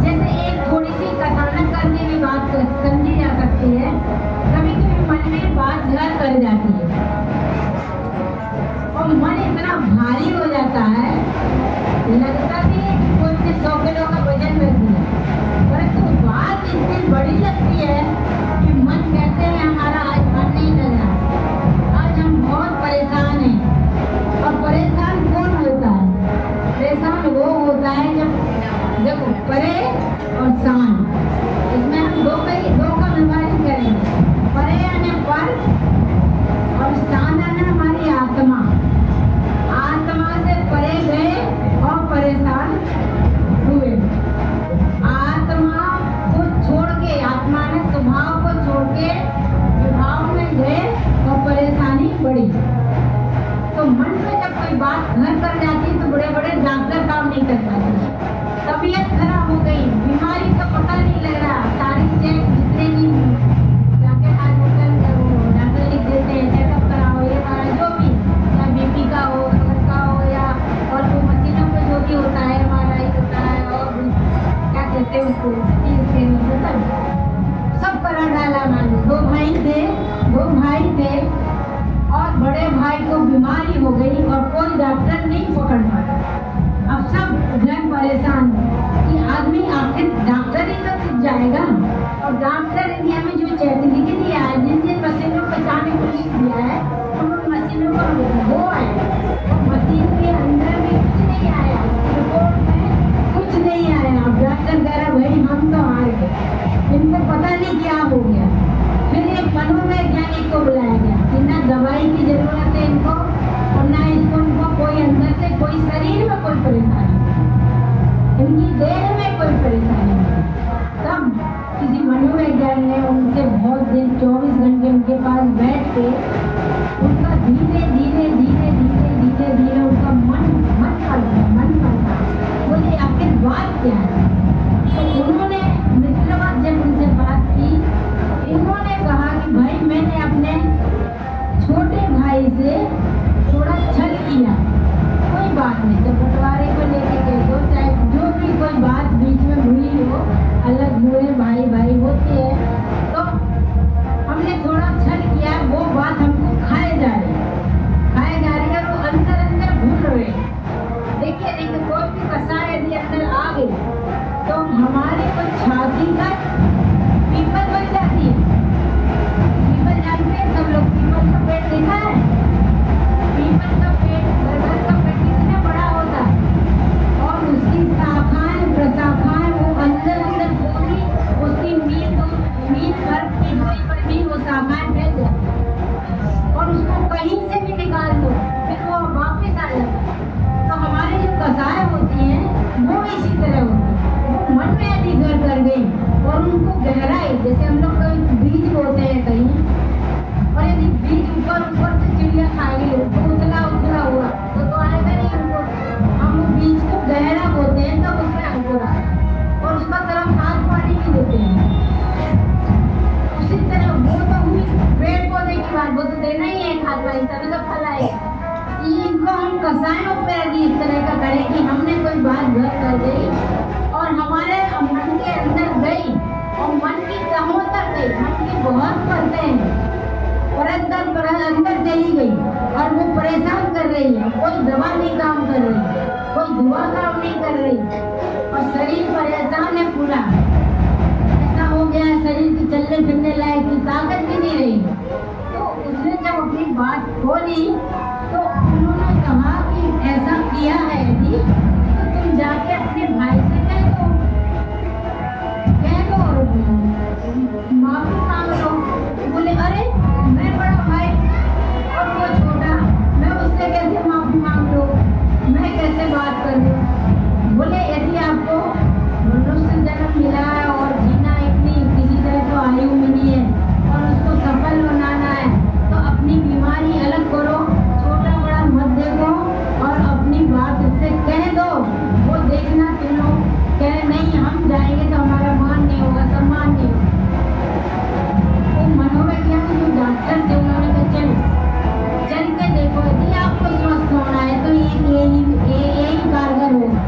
S1: जैसे एक थोड़ी सी कथानक करने की बात समझी जा सकती है, कभी कभी मन में बात घर कर जाती है और मन इतना भारी हो जाता है, लगता भी कोई 100 किलो का वजन रख दिया, परंतु बात इतनी बड़ी लगती है कि मन कहते हैं हमारा आज मन नहीं लग रहा, आज हम बहुत परेशान हैं। और परेशान कौन होता है? परेशान वो होता है जब परे और शान, इसमें हम दो का विभाजन करेंगे। परे यानी पर और शान यानी हमारी आत्मा। आत्मा से परे गए और परेशान हुए। आत्मा को छोड़ के, आत्मा ने स्वभाव को छोड़ के विभाव में गए और परेशानी बढ़ी। तो मन में जब कोई बात घर कर जाती तो बड़े बड़े डॉक्टर काम नहीं कर पाते। तबीयत खराब हो गई, बीमारी का पता नहीं लग रहा, सारी चेक जितने भी जाके हॉस्पिटल डॉक्टर लिख देते हैं, चेकअप कराओ, ये कराओ, जो भी, या बीपी का हो, शुगर का हो, या और वो मशीनों पे जो भी होता है, MRI होता है, और क्या कहते हैं उसको, सब करा डाला। मान लो 2 भाई थे और बड़े भाई को बीमारी हो गई और कोई डॉक्टर नहीं पकड़ पाया। अब सब घर परेशान कि आदमी आखिर डॉक्टर ही तो दिख जाएगा, और डॉक्टर इंडिया में जो लिख दिया है, जिन मशीनों को बचाने को लिख दिया है, उन मशीनों को वो है, मशीन के अंदर में कुछ नहीं आया, रिपोर्ट में कुछ नहीं आया। अब डॉक्टर कह रहा भाई हम तो हार गए, इनको पता नहीं क्या हो गया। फिर एक मनोवैज्ञानिक को बुलाया गया कि ना दवाई की जरूरत है इनको, और ना इनको कोई अंदर से कोई शरीर में कोई परेशानी, इनकी देह में कोई परेशानी नहीं। तब किसी मनोवैज्ञानिक ने उनसे बहुत दिन 24 घंटे उनके पास बैठ के उनका धीरे धीरे उनका मन पड़ता बोले आखिर बात क्या है। तो उन्होंने मित्रवत जब उनसे बात की, इन्होंने कहा कि भाई मैंने अपने छोटे भाई से थोड़ा छल किया, कोई बात नहीं, तो बंटवारे को लेके गए तो चाहे जो भी कोई बात बीच में हुई हो, अलग हुए भाई होते हैं, तो हमने थोड़ा छल किया, वो बात हमको खाए जा रही है और वो अंदर भूल रहे। देखिए कोई भी कसाय यदि अंदर आ गई तो हमारे को छाती का पीपल बन जाती है। पीपल जानते हैं सब लोग, पीपल का पेड़ देखा है? पीपल का पेड़ वो इसी तरह होती। वो मन में यदि घर कर गई और उनको गहराई, जैसे हम लोग कोई बीज बोते हैं कहीं, और यदि बीज ऊपर ऊपर से चिड़िया खाएगी तो उथला उथला हुआ तो आएगा नहीं अंकुर। हम वो बीज को गहरा बोते हैं तब उसमें अंकुर आता है और उसका तरफ खाद पानी भी देते हैं। उसी तरह वो तो हुई पेड़ पौधे की बात, वो तो देना ही है खाद पानी, तभी तो फल आएगा। इनको हम कसायों पे यदि इस तरह का करें कि हमने कोई बात घर कर गई और हमारे मन के अंदर गई और मन की तहों तक गई, मन की बहुत परतें हैं और अंदर चली गई और वो परेशान कर रही है, कोई दवा नहीं काम कर रही, कोई दुआ काम नहीं कर रही और शरीर परेशान है पूरा, ऐसा हो गया है शरीर की चलने फिरने लायक की ताकत भी नहीं रही। तो उसने जब अपनी बात खोली तो उन्होंने कहा कि ऐसा किया है यदि तो तुम जाके अपने भाई से कह दो और माफी मांग लो। बोले अरे मैं बड़ा भाई और वो छोटा, मैं उससे कैसे माफी मांग लूं, मैं कैसे बात कर लूं। बोले यदि आपको मनुष्य जन्म मिला है और जीना इतनी किसी तरह तो आयु मिली है और उसको सफल बनाना है तो अपनी बीमारी अलग करो, छोटा बड़ा मत देखो और अपनी बात उससे कह दो। वो देखना तुम लोग कह नहीं हम जाएंगे तो हमारा मान नहीं होगा, सम्मान नहीं होगा। वो मनोवैज्ञानिक जो डॉक्टर थे उन्होंने कहा चल के देखो, यदि आपको स्वस्थ होना है तो यही कारगर होगा।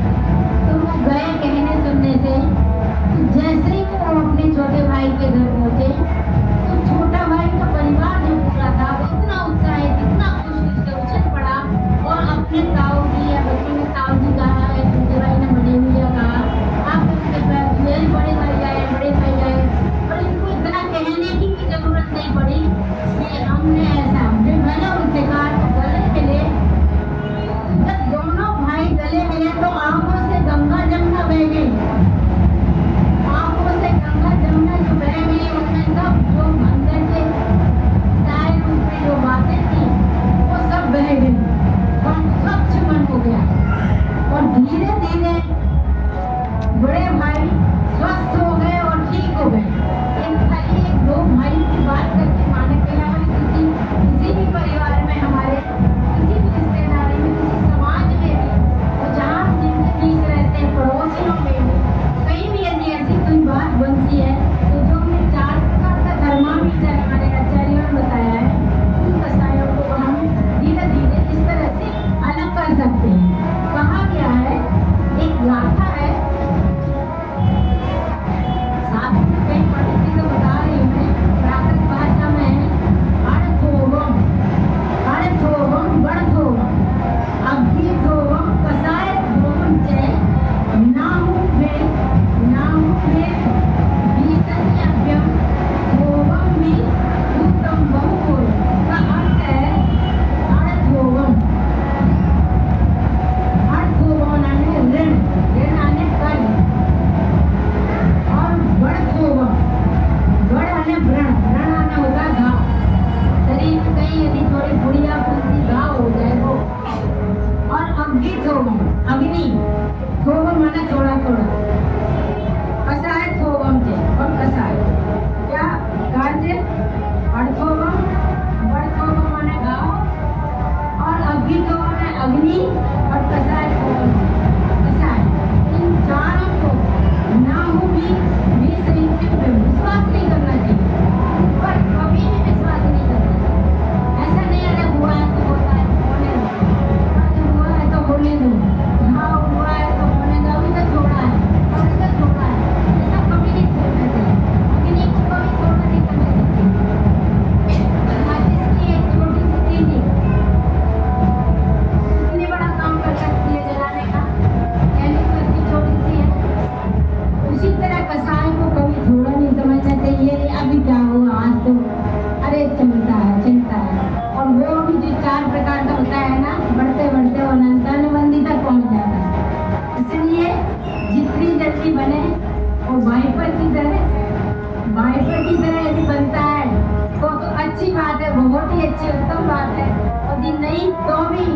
S1: तो वो गए कहने सुनने से, जैसे ही वो अपने छोटे भाई के घर पहुंचे तो छोटा भाई का परिवार जो पूरा था वो इतना उत्साहित, इतना खुश उससे उछल पड़ा और अपने ताऊ जी या बच्चों ने ताऊ जी कहा है, छोटे भाई ने बड़े भैया कहा, आप उनके पैर छुए, बड़े भाई आए, बड़े भाई आए। और इनको इतना कहने की भी जरूरत नहीं पड़ी कि हमने ऐसा, जो मैंने उनसे कहा तो गले मिले। जब दोनों भाई गले मिले तो आंखों से गंगा जमुना बह गई, आंखों से गंगा जमुना जो बह गई उनमें सब जो अंदर के सारे रूप में जो बातें थी वो सब बह गई और स्वच्छ मन हो गया। और धीरे धीरे बड़े भाई स्वस्थ हो गए और ठीक हो गए। एक दो भाई की बात करके माने के किसी भी परिवार में, हमारे किसी भी रिश्तेदारी में, किसी समाज में भी, और जहाँ हम जिनके बीच रहते हैं पड़ोसियों में भी, कहीं भी यदि ऐसी कोई बात बनती है तो जो हमने 4 प्रकार का थर्मामीटर हमारे आचार्यों ने बताया है, उन कसायों को हम धीरे धीरे इस तरह से अलग कर सकते हैं। कहा गया है, एक गाथा है, साथ में कई पंडित तो बता रही हूँ मैं, प्राकृत भाषा में है, अर्थोवम बड़थोवम अग्निथोवम कसाय थोवम चे नाहु में विसस्यभ्यम थोवम भी भूतम बहुपुर। का अर्थ है अर्थोवम आने ऋण आने कर्ज, और बड़थोवम बड़ आने व्रण आने होगा घाव, शरीर में कहीं यदि थोड़ी बुढ़िया फुंसी घाव हो जाए वो। और अग्निथोवम अग्नि, थोवम माने थोड़ा थोड़ा, कसाय थोवम चे और कसाय क्या कार्य, अर्थोवम बड़थोवम माने घाव और अग्निथोवम है अग्नि और कसाय थोवम कसाय। इन चारों को ना हो भी विश्वास नहीं करना चाहिए, पर कभी भी विश्वास नहीं करना चाहिए। ऐसा नहीं अरे हुआ है तो होता है होने दो, हुआ है तो होने दो, हाँ हुआ है तो होने दो, अभी तक छोड़ा है, ऐसा कभी नहीं छोड़ना चाहिए। अग्नि को कभी छोड़ना नहीं करना चाहिए। आज इसकी एक छोटी सी तीली कितनी बड़ा काम कर सकती है जलाने का, कहने को इतनी छोटी सी है। उसी तरह कसाय को कभी थोड़ा नहीं समझना चाहिए, अभी क्या हुआ आज तो अरे चलता है। और वो भी जो 4 प्रकार का होता है ना, बढ़ते बढ़ते वो अनंतानुबंधी तक पहुंच जाता है। इसलिए जितनी जल्दी बने वो वाइपर की तरह यदि बनता है तो अच्छी बात है, बहुत ही अच्छी उत्तम बात है। और यदि नहीं तो भी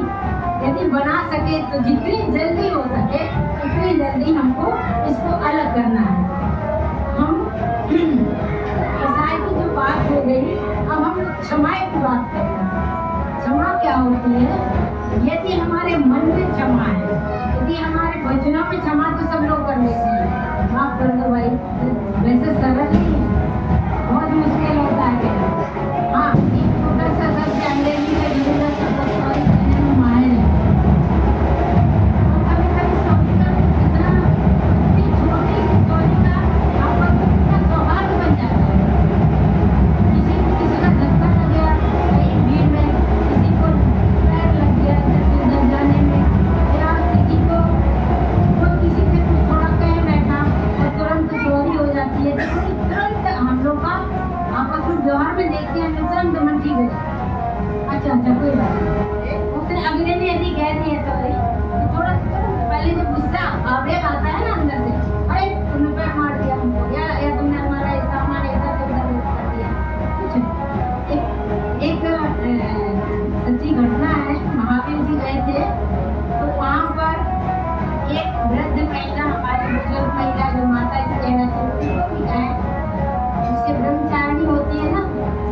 S1: यदि बना सके तो जितनी जल्दी हो सके उतनी जल्दी हमको इसको अलग करना है। हम कसाई की जो बात हो गई, अब हम क्षमा की बात करते हैं। क्षमा क्या होती है? यदि हमारे मन में क्षमा है, यदि हमारे वचनों में क्षमा, तो सब लोग कर लेते हैं, माफ कर दो भाई, वैसे सरल नहीं है, बहुत मुश्किल होता है। हाँ, एक छोटा सा शब्द अंग्रेजी में जिंदा शब्द सॉरी कहने में माहिर है। और कभी कभी सॉरी का इतना इतनी छोटी सॉरी का आपस में इतना सौहार्द बन जाता है। किसी का धक्का लग गया कहीं भीड़ में, किसी को पैर लग गया उधर जाने में, या किसी को किसी से कुछ थोड़ा कह बैठा और तुरंत सॉरी हो जाती है, तो तुरंत हम लोग का आपस में व्यवहार में देखते हैं, तुरंत मन ठीक हो जाता है। अच्छा कोई बात नहीं। उसने अगले ने यदि कह दिया सॉरी, तो थोड़ा पहले जब गुस्सा आवेग आता है ना अंदर से, अरे तुमने पैर मार दिया हमको, या तुमने हमारा सामान इधर से उधर कर दिया, कुछ एक सच्ची घटना है। महावीर जी गए थे, तो वहाँ पर एक वृद्ध महिला, हमारी बुजुर्ग महिला जो माता जी कहलाती है, जिससे ब्रह्मचारिणी होती है ना,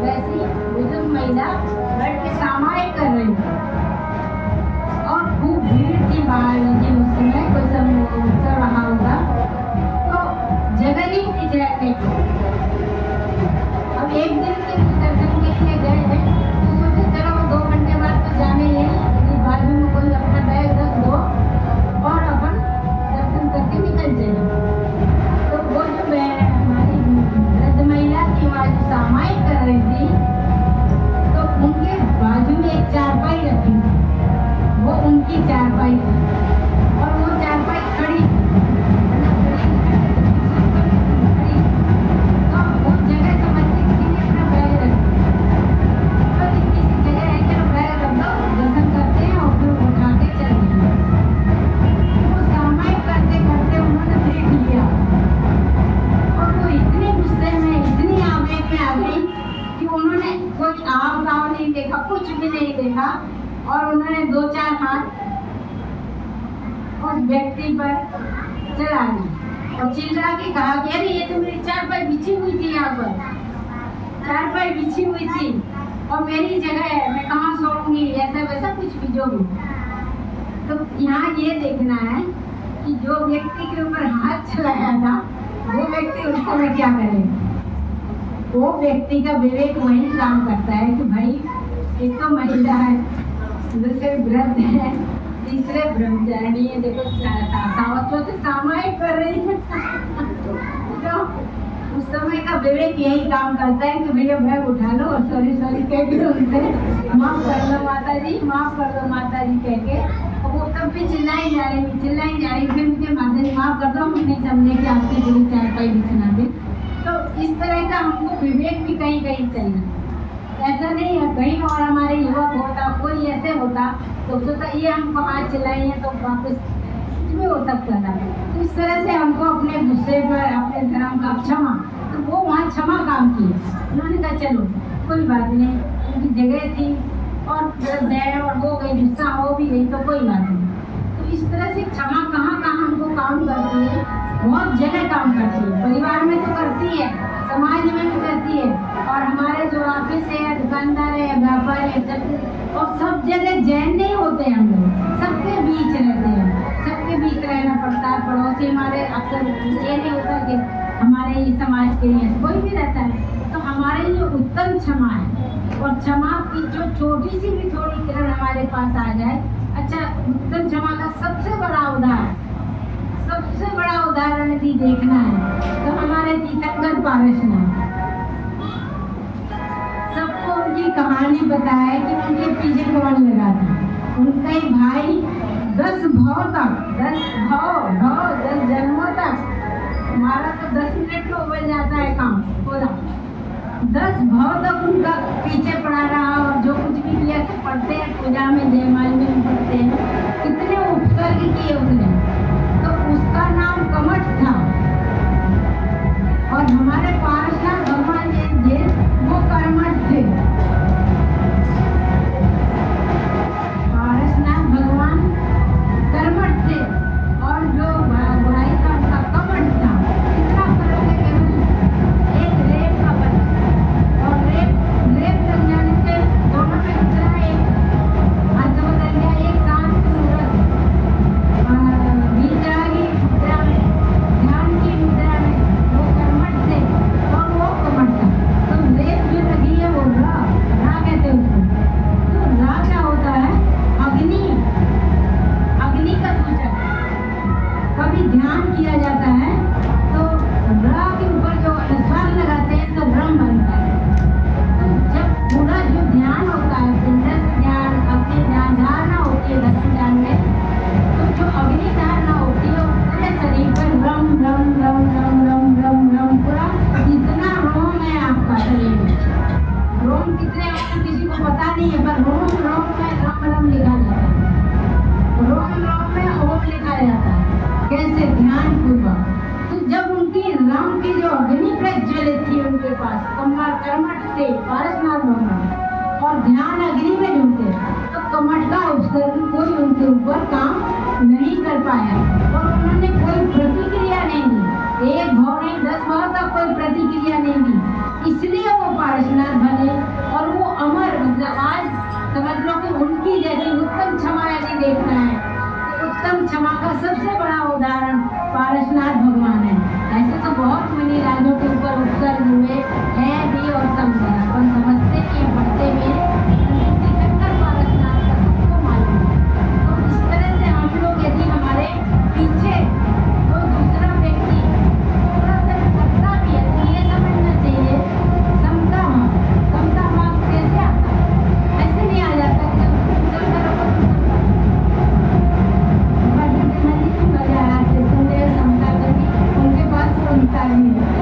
S1: वैसी बुजुर्ग महिला बैठ के सामायिक कर रही थी और खूब भीड़ थी बाहर, लेकिन उस समय कोई सब रहा होगा, तो जगह नहीं थी बैठने की। अब एक दिन के दर्शन के लिए गए थे, तो सोचे चलो 2 घंटे बाद तो जाने ही है, बाजू में कोई अपना बैग रख दो और अपन दर्शन करके निकल जाए। तो वो जो हमारी वृद्ध महिला थी, वहाँ जो सामायिक कर रही थी, तो उनके बाजू में एक चारपाई रखी थी, वो उनकी चारपाई थी और वो चारपाई खड़ी, तो वो जगह समझ के किसी ने अपना बैग रख दिया, तो किसी जगह है चलो बैग रख दो, दर्शन करते हैं और फिर उठा के चल दिए। वो सामायिक करते करते उन्होंने देख लिया और वो इतने गुस्से में, इतनी आवेग में आ गई कि उन्होंने कोई आव गाँव नहीं देखा, कुछ भी नहीं देखा, और उन्होंने 2-4 हाथ उस व्यक्ति पर चला दी और चिल्ला के कहा कि अरे ये तो मेरी चारपाई बिछी हुई थी, यहाँ पर चारपाई बिछी हुई थी और मेरी जगह है, मैं कहाँ सोऊंगी, ऐसा वैसा कुछ भी जो भी। तो यहाँ ये देखना है कि जो व्यक्ति के ऊपर हाथ चलाया था, वो व्यक्ति उस समय क्या करेगा। वो व्यक्ति का विवेक वही काम करता है कि भाई एक तो महिला है, दूसरे वृद्ध है, तीसरे ब्रह्मचारिणी है, देखो सावत्व से सामायिक कर रही है। तो उस समय का विवेक यही काम करता है कि भैया बैग उठा लो और सॉरी कह के उनसे माफ कर दो माता जी, माफ कर दो माता जी कह के, और वो तब भी चिल्लाई जा रही, फिर मुझे माता जी माफ कर दो, हम नहीं समझे कि आपकी पूरी चारपाई बिछना दे। तो इस तरह का हमको विवेक भी कहीं चाहिए, ऐसा नहीं है कहीं और हमारे युवक होता, कोई ऐसे होता तो सोचता ये हमको हाथ चलाई है तो वापस कुछ भी हो सकता था। तो इस तरह से हमको अपने गुस्से पर, अपने धर्म का क्षमा, तो वो वहाँ क्षमा काम की। उन्होंने कहा चलो कोई बात नहीं, उनकी जगह थी और वृद्ध और हो गई, गुस्सा हो भी गई तो कोई बात नहीं। तो इस तरह से क्षमा कहाँ हमको काम करती है, बहुत जगह काम करती है। परिवार में तो करती है, समाज में भी करती है, और हमारे जो ऑफिस है, दुकानदार है, व्यापारी है, और सब जगह जैन नहीं होते हम लोग, सबके बीच रहते हैं, सबके बीच रहना पड़ता है। पड़ोसी हमारे अक्सर ये नहीं होता कि हमारे ही समाज के लिए कोई भी रहता है, तो हमारे लिए उत्तम क्षमा है। और क्षमा की जो छोटी सी भी थोड़ी किरण हमारे पास आ जाए, अच्छा, उत्तम क्षमा का सबसे बड़ा उदाहरण यदि देखना है तो हमारे तीर्थंकर पारसनाथ, सबको उनकी कहानी बताया कि उनके पीछे कौन लगा था। उनका ही भाई 10 जन्मों तक, हमारा तो 10 मिनट में हो जाता है काम पूरा, 10 भाव तक उनका पीछे पड़ा रहा, और जो कुछ भी किया तो पढ़ते हैं पूजा में, जयमाल में पढ़ते हैं, कितने उपसर्ग किए उसने, तो उसका नाम कमठ था। और हमारे पारसनाथ भगवान जी वो कर्मठ थे। पारसनाथ भगवान पता नहीं है, पर रोम रोम में राम राम लिखा जाता है, रोम रोम में ओम लिखा जाता है। कैसे? ध्यान पूर्वक। तो जब उनकी राम की जो अग्नि प्रज्वलित थी उनके पास, कर्मठ थे पारसनाथ भगवान, और ध्यान अग्नि में जुड़ते, तो कमठ का उपसर्ग कोई उनके ऊपर काम नहीं कर पाया, और उन्होंने कोई प्रतिक्रिया नहीं दी, एक भाव नहीं 10 भाव तक कोई प्रतिक्रिया नहीं दी, इसलिए वो पारसनाथ बने। और वो अमर, मतलब आज समझ लो कि उनकी जैसी उत्तम क्षमा यदि देखना है, तो उत्तम क्षमा का सबसे बड़ा उदाहरण पारसनाथ भगवान है। ऐसे तो बहुत मुनि राजों के ऊपर उपसर्ग हुए हैं भी और तब अपन समझते कि पढ़ते भी हैं, पारसनाथ का सबको मालूम है। तो इस तरह से हम लोग यदि हमारे पीछे कोई दूसरा व्यक्ति थोड़ा सा करता भी है, तो ये समझना चाहिए समता भाव कैसे आता है, ऐसे नहीं आ जाता कि जब तुम करोगे मजा आया सुनते समता करनी, उनके पास सुनता नहीं है।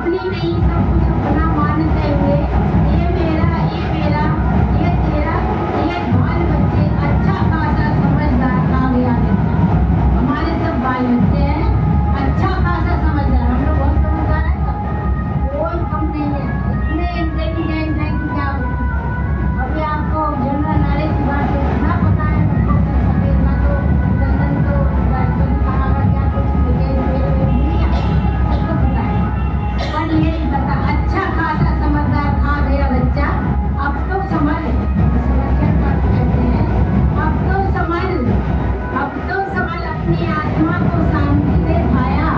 S1: अपनी नहीं, सब कुछ अपना मानते हुए ये मेरा, ये मेरा, ये तेरा, ये बाल बच्चे अच्छा खासा समझदार कामयाब है। हमारे सब बाल बच्चे हैं अच्छा खासा समझदार। हम लोग बहुत समझदार है, कोई कम नहीं है, इतने इंटेलिजेंट है कि क्या बोलूं। अभी आपको जनरल नॉलेज की बात तो इतना पता है, सफेद का तो चंदन तो कहा क्या कुछ दुनिया सबको पता है, पर ये नहीं पता अच्छा खासा समझदार था मेरा बच्चा। अब तो समझ, समझ कहते हैं, अब तो समझ, अब तो समझ अपनी आत्मा को शांति दे पाया,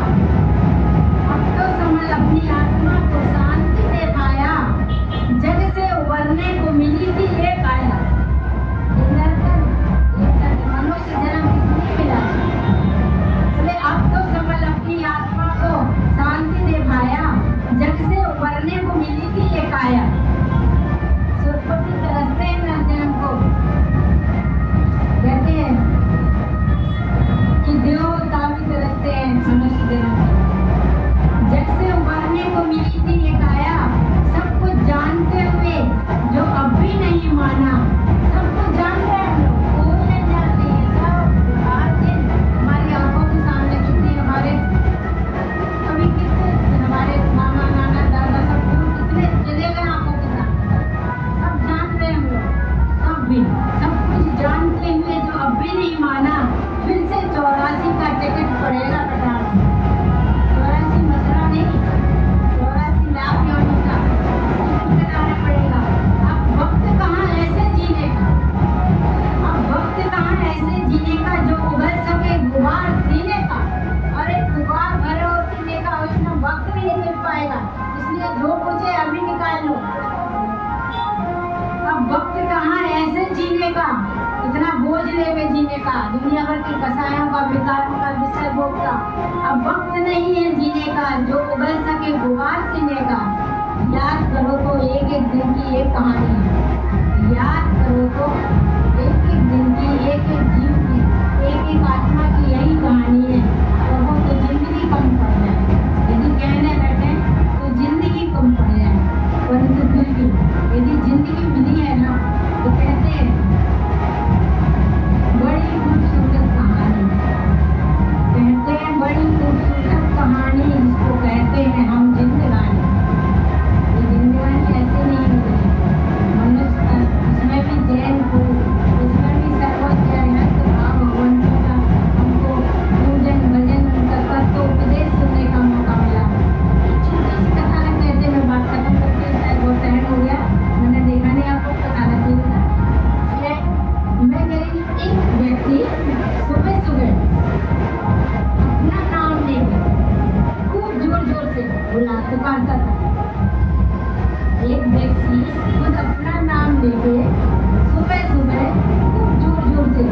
S1: अब तो समझ अपनी आत्मा को शांति दे पाया। जग से उबरने को मिली थी ये काया, मनुष्य जन्म किसने मिला? बोले अब तो समझ अपनी आत्मा को शांति दे पाया, जग से उबरने को मिली थी ये काया। सुरपति तरसते हैं ना जन्म को, कहते हैं कि देवता भी तरसते हैं मनुष्य जन्म को। जग से उबरने को मिली थी ये काया, सब कुछ जानते हुए जो अब भी नहीं माना। सब कुछ जानते हैं हम लोग, कोई नहीं जानते हैं, सब हर दिन हमारी आंखों के सामने छुट्टी हमारे कभी कितने हमारे मामा नाना दादा सब कितने चले गए आंखों के सामने, सब जानते हैं हम लोग, सब भी सब कुछ जानते हुए जो अब भी नहीं माना। फिर से 84 का टिकट पड़ेगा कटाना, 84 मसला नहीं, 84 लाख योनि का कटाना पड़ेगा। अब वक्त कहाँ ऐसे जीने का, अब वक्त कहाँ ऐसे जीने का जो उगल सके गुबार सीने का। अरे गुबार भरो सीने का, उतना वक्त भी नहीं मिल पाएगा, इसलिए जो कुछ है अभी निकाल लो। अब वक्त कहाँ ऐसे जीने का, इतना बोझ लेके जीने का, दुनिया भर के कसायों का, विकारों का, विषय भोग का। अब वक्त नहीं है जीने का जो उगल सके गुबार सीने का। याद करो तो एक एक दिन की एक कहानी है, याद करो तो एक एक दिन की, एक एक जीव की, एक एक आत्मा की यही कहानी है। कहो तो जिंदगी कम पड़ जाए, यदि कहने बैठे तो जिंदगी कम पड़ जाए, परंतु फिर भी यदि जिंदगी मिली है ना तो कहते हैं बड़ी खूबसूरत कहानी, कहते हैं बड़ी खूबसूरत कहानी, जिसको कहते हैं हम जिंदगानी। ये जिंदगानी ऐसे नहीं मिली, मनुष्य उसमें भी जैन को, उसमें भी सर्वज्ञ है तो भगवंतों का हमको पूजन भजन उनका तत्व उपदेश सुनने का मौका मिला। छोटी सी कथा कहते मैं बात खत्म करके बहुत टाइम हो गया, मैंने देखा नहीं आपको बताना चाहिए था। मैं गई, एक व्यक्ति सुबह सुबह अपना नाम लेके खूब जोर जोर से पुकारता था। एक व्यक्ति खुद अपना नाम लेके सुबह सुबह खूब जोर जोर से,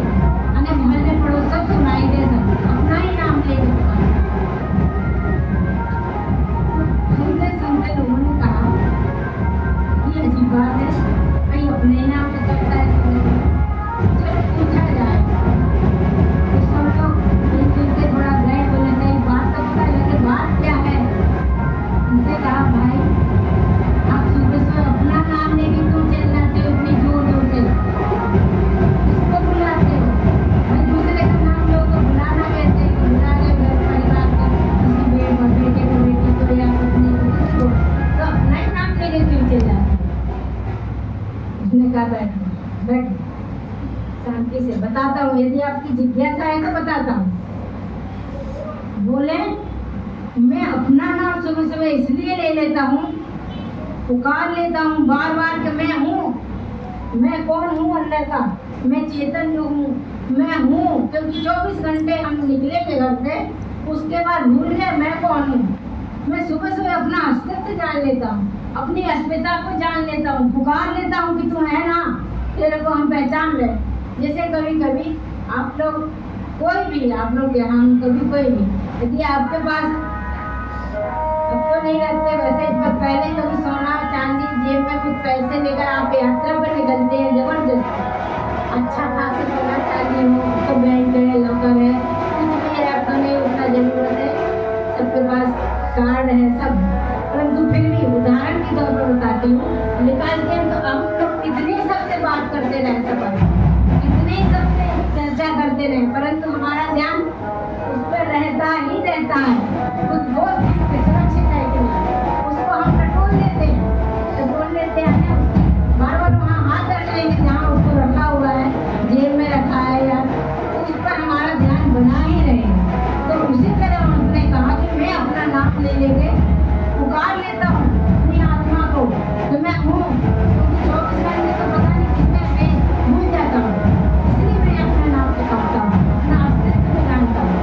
S1: अने मोहल्ले पड़ोस सब सुनाई दे, सब अपना ही नाम लेके पुकारता। सुनते सुनते लोगों ने कहा ये अजीब बात है, कहीं अपने ही नाम पे करता है। जब पूछा जाए तो सब लोग मिलजुल के थोड़ा गए, बोले नहीं बात तो पता लगे बात क्या है। उनसे कहा भाई आप सुबह सुबह अपना नाम लेके क्यों चिल्लाते हो इतनी जोर जोर से, किसको बुलाते हो? भाई दूसरे का नाम लो तो बुलाना कहते हैं, बुला के घर परिवार का किसी बेटे को बेटी को या पत्नी को किसी को, तो अपना ही नाम लेके क्यों चिल्लाते? उसने कहा बैठ बैठ शांति से बताता हूँ, यदि आपकी जिज्ञासा है तो बताता हूँ। बोले मैं अपना नाम सुबह सुबह इसलिए ले लेता हूँ, पुकार लेता हूँ बार बार कि मैं हूँ, मैं कौन हूँ अंदर का, मैं चेतन हूँ, मैं हूँ। क्योंकि 24 घंटे हम निकले थे घर से, उसके बाद भूल गए मैं कौन हूँ। मैं सुबह सुबह अपना अस्तित्व जान लेता हूँ, अपनी अस्मिता को जान लेता हूँ, पुकार लेता हूँ कि तू है ना, तेरे को हम पहचान रहे। जैसे कभी कभी आप लोग, कोई भी आप लोग यहाँ कभी कोई भी, यदि आपके पास अब तो नहीं रहते वैसे, पहले कभी सोना चांदी जेब में कुछ पैसे लेकर आप यात्रा पर निकलते हैं जबरदस्त, अच्छा खासा सोना चांदी हो तो बैंक है, लॉकर है, कुछ भी है आपको नहीं उतना जरूरत है, सबके पास कार्ड है सब, परंतु फिर भी उदाहरण के तौर पर बताती हूँ। निकालते हैं तो हम लोग कितने सबसे बात करते रहे, सब कितने सबसे चर्चा करते रहे, परंतु हमारा ध्यान उस पर रहता ही रहता है। कुछ बहुत सुरक्षित है कि नहीं, उसको हम टटोल लेते हैं बार बार वहाँ हाथ रख लेंगे जहाँ उसको रखा हुआ है, जेब में रखा है या उस पर हमारा ध्यान बना ही रहेगा। तो उसी तरह उन्होंने कहा कि मैं अपना नाम ले लेके पुकार लेता हूँ अपनी आत्मा को, तो मैं हूँ, क्योंकि 24 घंटे तो पता नहीं कितने मैं भूल जाता हूँ, इसलिए मैं अपना नाम पुकारता हूँ, अपना अस्तित्व में जानता हूँ।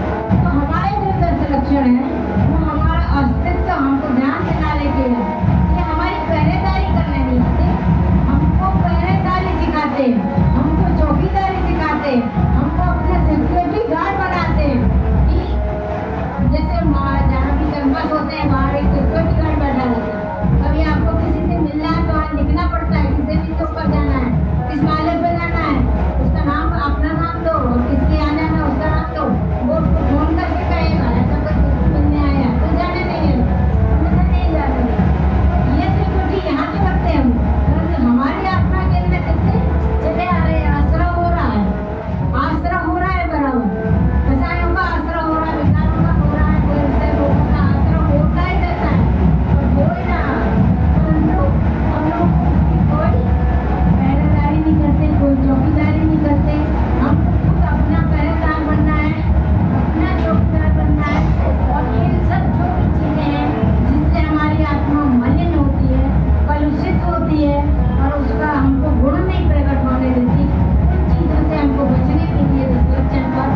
S1: तो हमारे जो दस लक्षण है वो हमारा अस्तित्व हमको ध्यान दिलाने के लिए, ये हमारी पहरेदारी करने नहीं आते, हमको पहरेदारी सिखाते हैं, हमको चौकीदारी सिखाते हैं, हमको अपने सिक्योरिटी गार्ड बनाते हैं। कि जैसे जहाँ भी कैंपस होते हैं बाहर एक सिक्योरिटी गार्ड बैठा रहता है, कभी आपको किसी से मिलना है तो वहाँ लिखना पड़ता है किसे भी तो ऊपर जाना है, किस माले पे जाना है, उसका नाम अपना नाम दो, किसके यहाँ जाना है उसका नाम दो, वो फोन करके कहेगा ऐसा कुछ मिलने आया तो जाने नहीं है, हमें नहीं जाने देंगे। ये सिक्योरिटी यहाँ तो रखते हैं हम, परंतु हमारी आत्मा के अंदर कितने चले आ रहे हैं, आश्रय हो रहा है, आश्रय हो रहा है बराबर, कसायों का आश्रय हो रहा है, विचारों का हो रहा है, कोई विषय लोगों का आश्रय होता ही रहता है और हो ही रहा है, परंतु हम लोग उसकी कोई पहरेदारी नहीं करते, कोई चौकीदारी नहीं करते। हमको खुद अपना पहरेदार बनना है, अपना चौकीदार बनना है, और इन सब जो भी चीज़ें हैं जिससे हमारी आत्मा मलिन होती है, कलुषित होती है और उसका हमको गुण नहीं प्रकट होने देती, उन चीज़ों से हमको बचने के लिए 10 लक्षण पर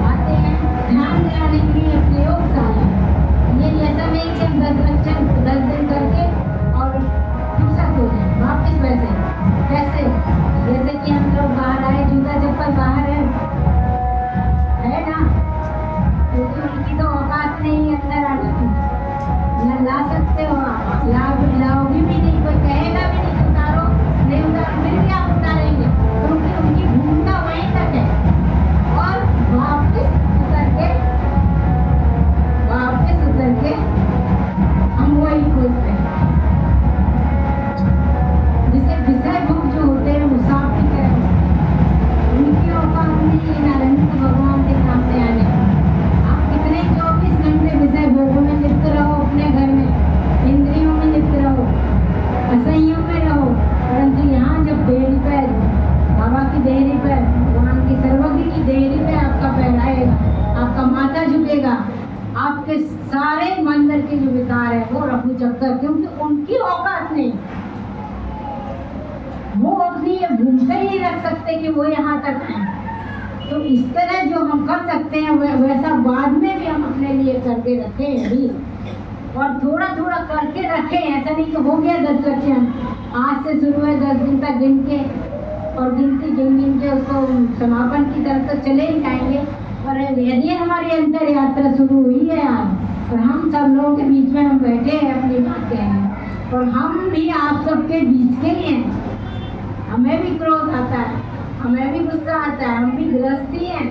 S1: आते हैं, ध्यान दिलाने के लिए प्रयोगशाला। ये ऐसा नहीं कि हम 10 लक्षण 10 दिन करके और फुर्सत हो जाए वापस वैसे कैसे, जैसे कि हम लोग बाहर आए, जूता चप्पल बाहर है ना, क्योंकि उनकी तो औकात नहीं अंदर आने की, न ला सकते हो आप, लाओगे भी नहीं, कोई कहेगा भी नहीं उतारो, नहीं उतारो, फिर भी आप उतारेंगे क्योंकि उनकी भूमिका वहीं तक है। और वापस उतर के हम वही खोजते हैं, जिसे विषय भोग जो होते हैं वो सांप की तरह उनकी औकात नहीं है नारायण भगवान के सामने आने। आप कितने 24 घंटे विषय भोगों में लिप्त रहो, अपने घर में इंद्रियों में लिप्त रहो, असंयम में रहो, परंतु यहाँ जब देहरी पर बाबा की देहरी पर, भगवान की सर्वज्ञ की देहरी पे आपका पैर आएगा, आपका माथा झुकेगा, आपके सारे मंदिर के जो विकार है वो रफू चक्कर, क्योंकि उनकी औकात नहीं, वो अपनी ये भूमिका ही नहीं रख सकते कि वो यहाँ तक है। तो इस तरह जो हम कर सकते हैं वैसा बाद में भी हम अपने लिए करके रखें अभी, और थोड़ा थोड़ा करके रखें, ऐसा नहीं कि हो गया 10 लक्षण, आज से शुरू है 10 दिन तक गिन के, और गिनती गिन के उसको समापन की तरफ तो चले ही जाएंगे। और यदि हमारी अंतर यात्रा शुरू हुई है आज, और हम सब लोगों के बीच में हम बैठे हैं अपनी बात कह हैं, और हम भी आप सबके बीच के ही हैं, हमें भी क्रोध आता है, हमें भी गुस्सा आता है, हम भी गृहस्थी हैं,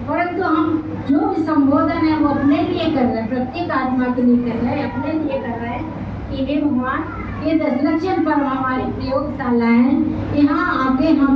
S1: परंतु हम जो भी संबोधन है वो अपने लिए कर रहे हैं, प्रत्येक आत्मा के लिए कर रहे हैं, अपने लिए कर रहे हैं कि हे भगवान, ये 10 लक्षण पर हमारी प्रयोगशाला है, यहाँ आके हम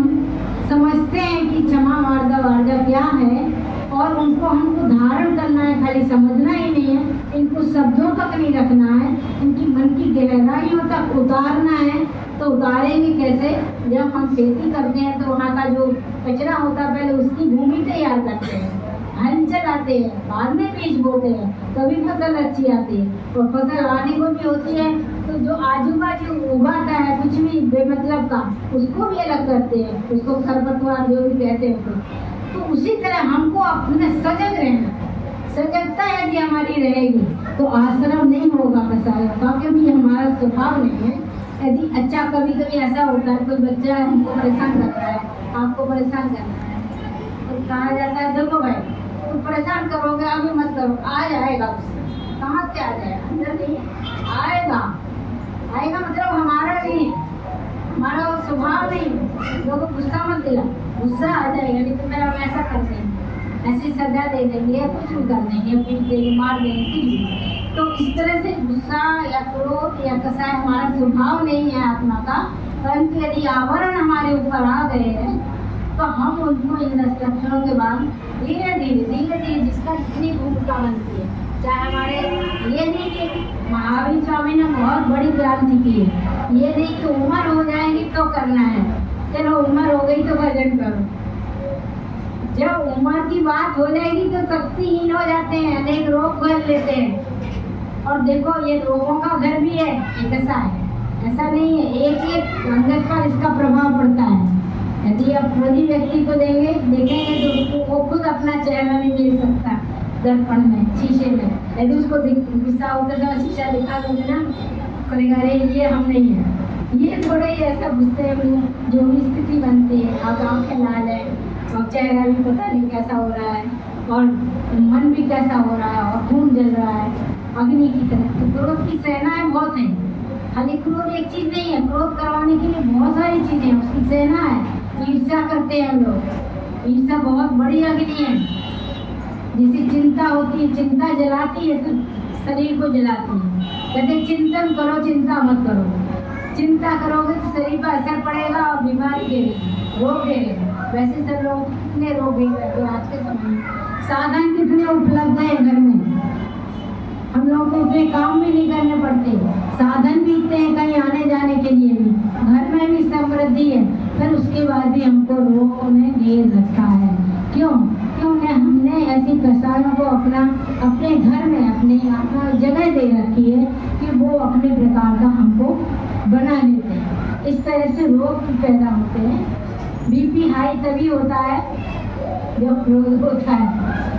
S1: समझते हैं कि क्षमा वार्जा क्या है, और उनको हमको धारण करना है, खाली समझना ही नहीं है, इनको शब्दों तक नहीं रखना है, इनकी मन की गहराइयों तक उतारना है। तो उतारेंगे कैसे? जब हम खेती करते हैं तो वहाँ का जो कचरा होता है पहले उसकी भूमि तैयार करते हैं, हल चलाते हैं, बाद में बीज बोते हैं, तभी फसल अच्छी आती है, और फसल आने को भी होती है तो जो आजू बाजू उगाता है कुछ भी बेमतलब का, उसको भी अलग करते हैं, उसको खरपतवार जो भी कहते हैं। तो उसी तरह हमको अपने सजग रहना, सजगता यदि हमारी रहेगी तो आश्रम नहीं होगा कसायों का, क्योंकि हमारा स्वभाव नहीं है। यदि अच्छा कभी कभी ऐसा होता है, कोई बच्चा हमको परेशान करता है, आपको परेशान करता है, तो कहा जाता है देखो भाई तुम परेशान करोगे अभी मत करो, आ जाएगा उससे, कहाँ से आ जाएगा, अंदर नहीं आएगा, आएगा मतलब हमारा नहीं, हमारा वो स्वभाव नहीं। लोगों को गुस्सा मत दिला, गुस्सा आ जाएगा, नहीं तो मेरा ऐसा कर देंगे, ऐसी सजा दे देंगे, कुछ भी कर देंगे, पीट देंगे, मार देंगे, कुछ भी। तो इस तरह से गुस्सा या क्रोध या कसा हमारा स्वभाव नहीं है आत्मा का, परंतु यदि आवरण हमारे ऊपर आ गए हैं तो हम उनको इन लक्षणों के बाद धीरे धीरे जिसका जितनी भूमिका बनती है, चाहे हमारे ये नहीं कि महावीर स्वामी ने बहुत बड़ी क्रांति की है, ये नहीं कि उम्र हो जाएगी तो करना है, चलो उम्र हो गई तो भजन करो। जब उम्र की बात हो जाएगी तो शक्तिहीन हो जाते हैं, अनेक रोग घर लेते हैं। और देखो ये रोगों का घर भी है, ये कैसा है, ऐसा नहीं है, एक एक अंगत पर इसका प्रभाव पड़ता है। यदि आप क्रोधी व्यक्ति को देखेंगे तो वो खुद अपना चेहरा नहीं देख सकता दर्पण में, शीशे में। यदि उसको गुस्सा होकर तो शीशा दिखा दोगे ना, करेगा अरे ये हम नहीं है। ये थोड़े ही ऐसा गुस्से में जो भी स्थिति बनती है, आप आँखें लाल है और चेहरा भी पता नहीं कैसा हो रहा है और मन भी कैसा हो रहा है और खून जल रहा है अग्नि की तरह। तो क्रोध की सेनाएं बहुत हैं, खाली क्रोध एक चीज नहीं है, क्रोध करवाने के लिए बहुत सारी चीजें उसकी सेना है। ईर्ष्या करते हैं हम लोग, ईर्ष्या बहुत बड़ी अग्नि है। जिसे चिंता होती है, चिंता जलाती है तो शरीर को जलाती है। कहते चिंतन करो, चिंता मत करो। चिंता करोगे तो शरीर पर असर पड़ेगा और बीमारी देगा, रोग देगा। वैसे सब लोग कितने रोग हैं आज के समय में, साधन कितने उपलब्ध है घर में, हम लोगों को उतने काम भी नहीं करने पड़ते, साधन भी इतने हैं कहीं आने जाने के लिए भी, घर में भी समृद्धि है, फिर उसके बाद भी हमको रोगों ने घेर रखा है। क्यों? हमने ऐसी कसायों को अपने घर में अपना जगह दे रखी है कि वो अपने प्रकार का हमको बना लेते हैं। इस तरह से रोग पैदा होते हैं। बीपी हाई तभी होता है जब क्रोध होता है।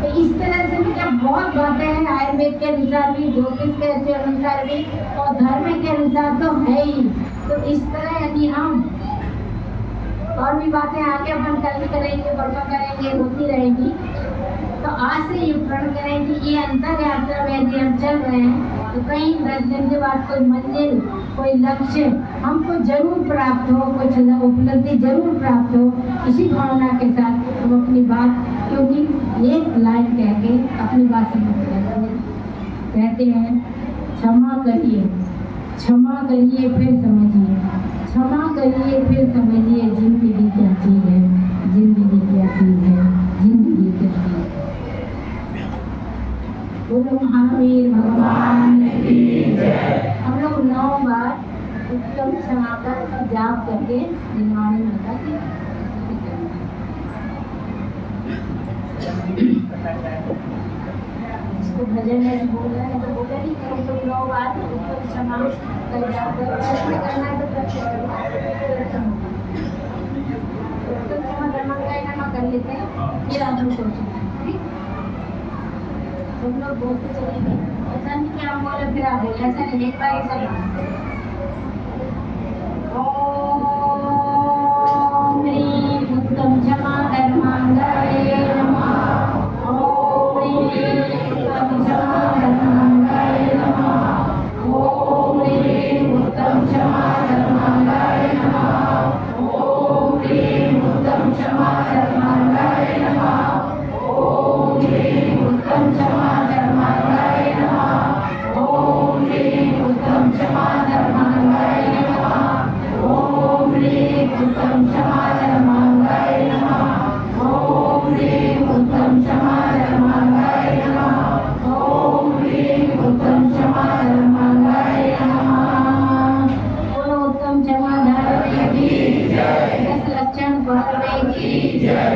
S1: तो इस तरह से मतलब बहुत बातें हैं, आयुर्वेद के अनुसार भी, ज्योतिष के अनुसार भी और धर्म के अनुसार तो है ही। तो इस तरह यदि हम और भी बातें आगे अपन कल करेंगे, परसों करेंगे, होती रहेगी। तो आज से ये प्रण करें कि ये अंतर यात्रा में यदि हम चल रहे हैं तो कहीं 10 दिन के बाद कोई मंजिल, कोई लक्ष्य हमको जरूर प्राप्त हो, कुछ उपलब्धि जरूर प्राप्त हो। इसी भावना के साथ हम अपनी बात, क्योंकि एक लाइन कह के अपनी बात कहते हैं, क्षमा करिए, क्षमा करिए फिर समझिए, क्षमा करिए फिर समझिए जिंदगी क्या चीज़ है, जिंदगी क्या चीज़ है, जिंदगी क्या चीज़ है। बोलो महावीर भगवान की जय। हम लोग 9 बार उत्तम क्षमा का जाप करके निर्माण माता की इसको भजन में बोल रहे हैं तो बोले नहीं करो तो 9 बार उत्तम क्षमा का जाप करना है तो उत्तम क्षमा करना कर लेते हैं। ये आप लोग सोचें, हम लोग बोलते चलेंगे, ऐसा नहीं कि हम बोले फिर आप बोले, ऐसा नहीं, एक बार ही सब। ओम ह्रीं उत्तम क्षमा धर्मांगाय नमः। ओम ह्रीं उत्तम क्षमा धर्मांगाय नमः। ओम ह्रीं उत्तम क्षमा धर्मांगाय नमः। ओम ह्रीं उत्तम क्षमा धर्मांगाय नमः। ओम ह्रीं उत्तम क्षमा धर्मांगाय नमः। ओम ह्रीं उत्तम क्षमा धर्मांगाय नमः। ओम ह्रीं उत्तम क्षमा धर्मांगाय नमः। ओम ह्रीं उत्तम क्षमा धर्मांगाय नमः। ओम ह्रीं उत्तम क्षमा धर्मांगाय नमः। बोलो उत्तम क्षमा धर्म की जय। 10 लक्षण पढ़ने की जय।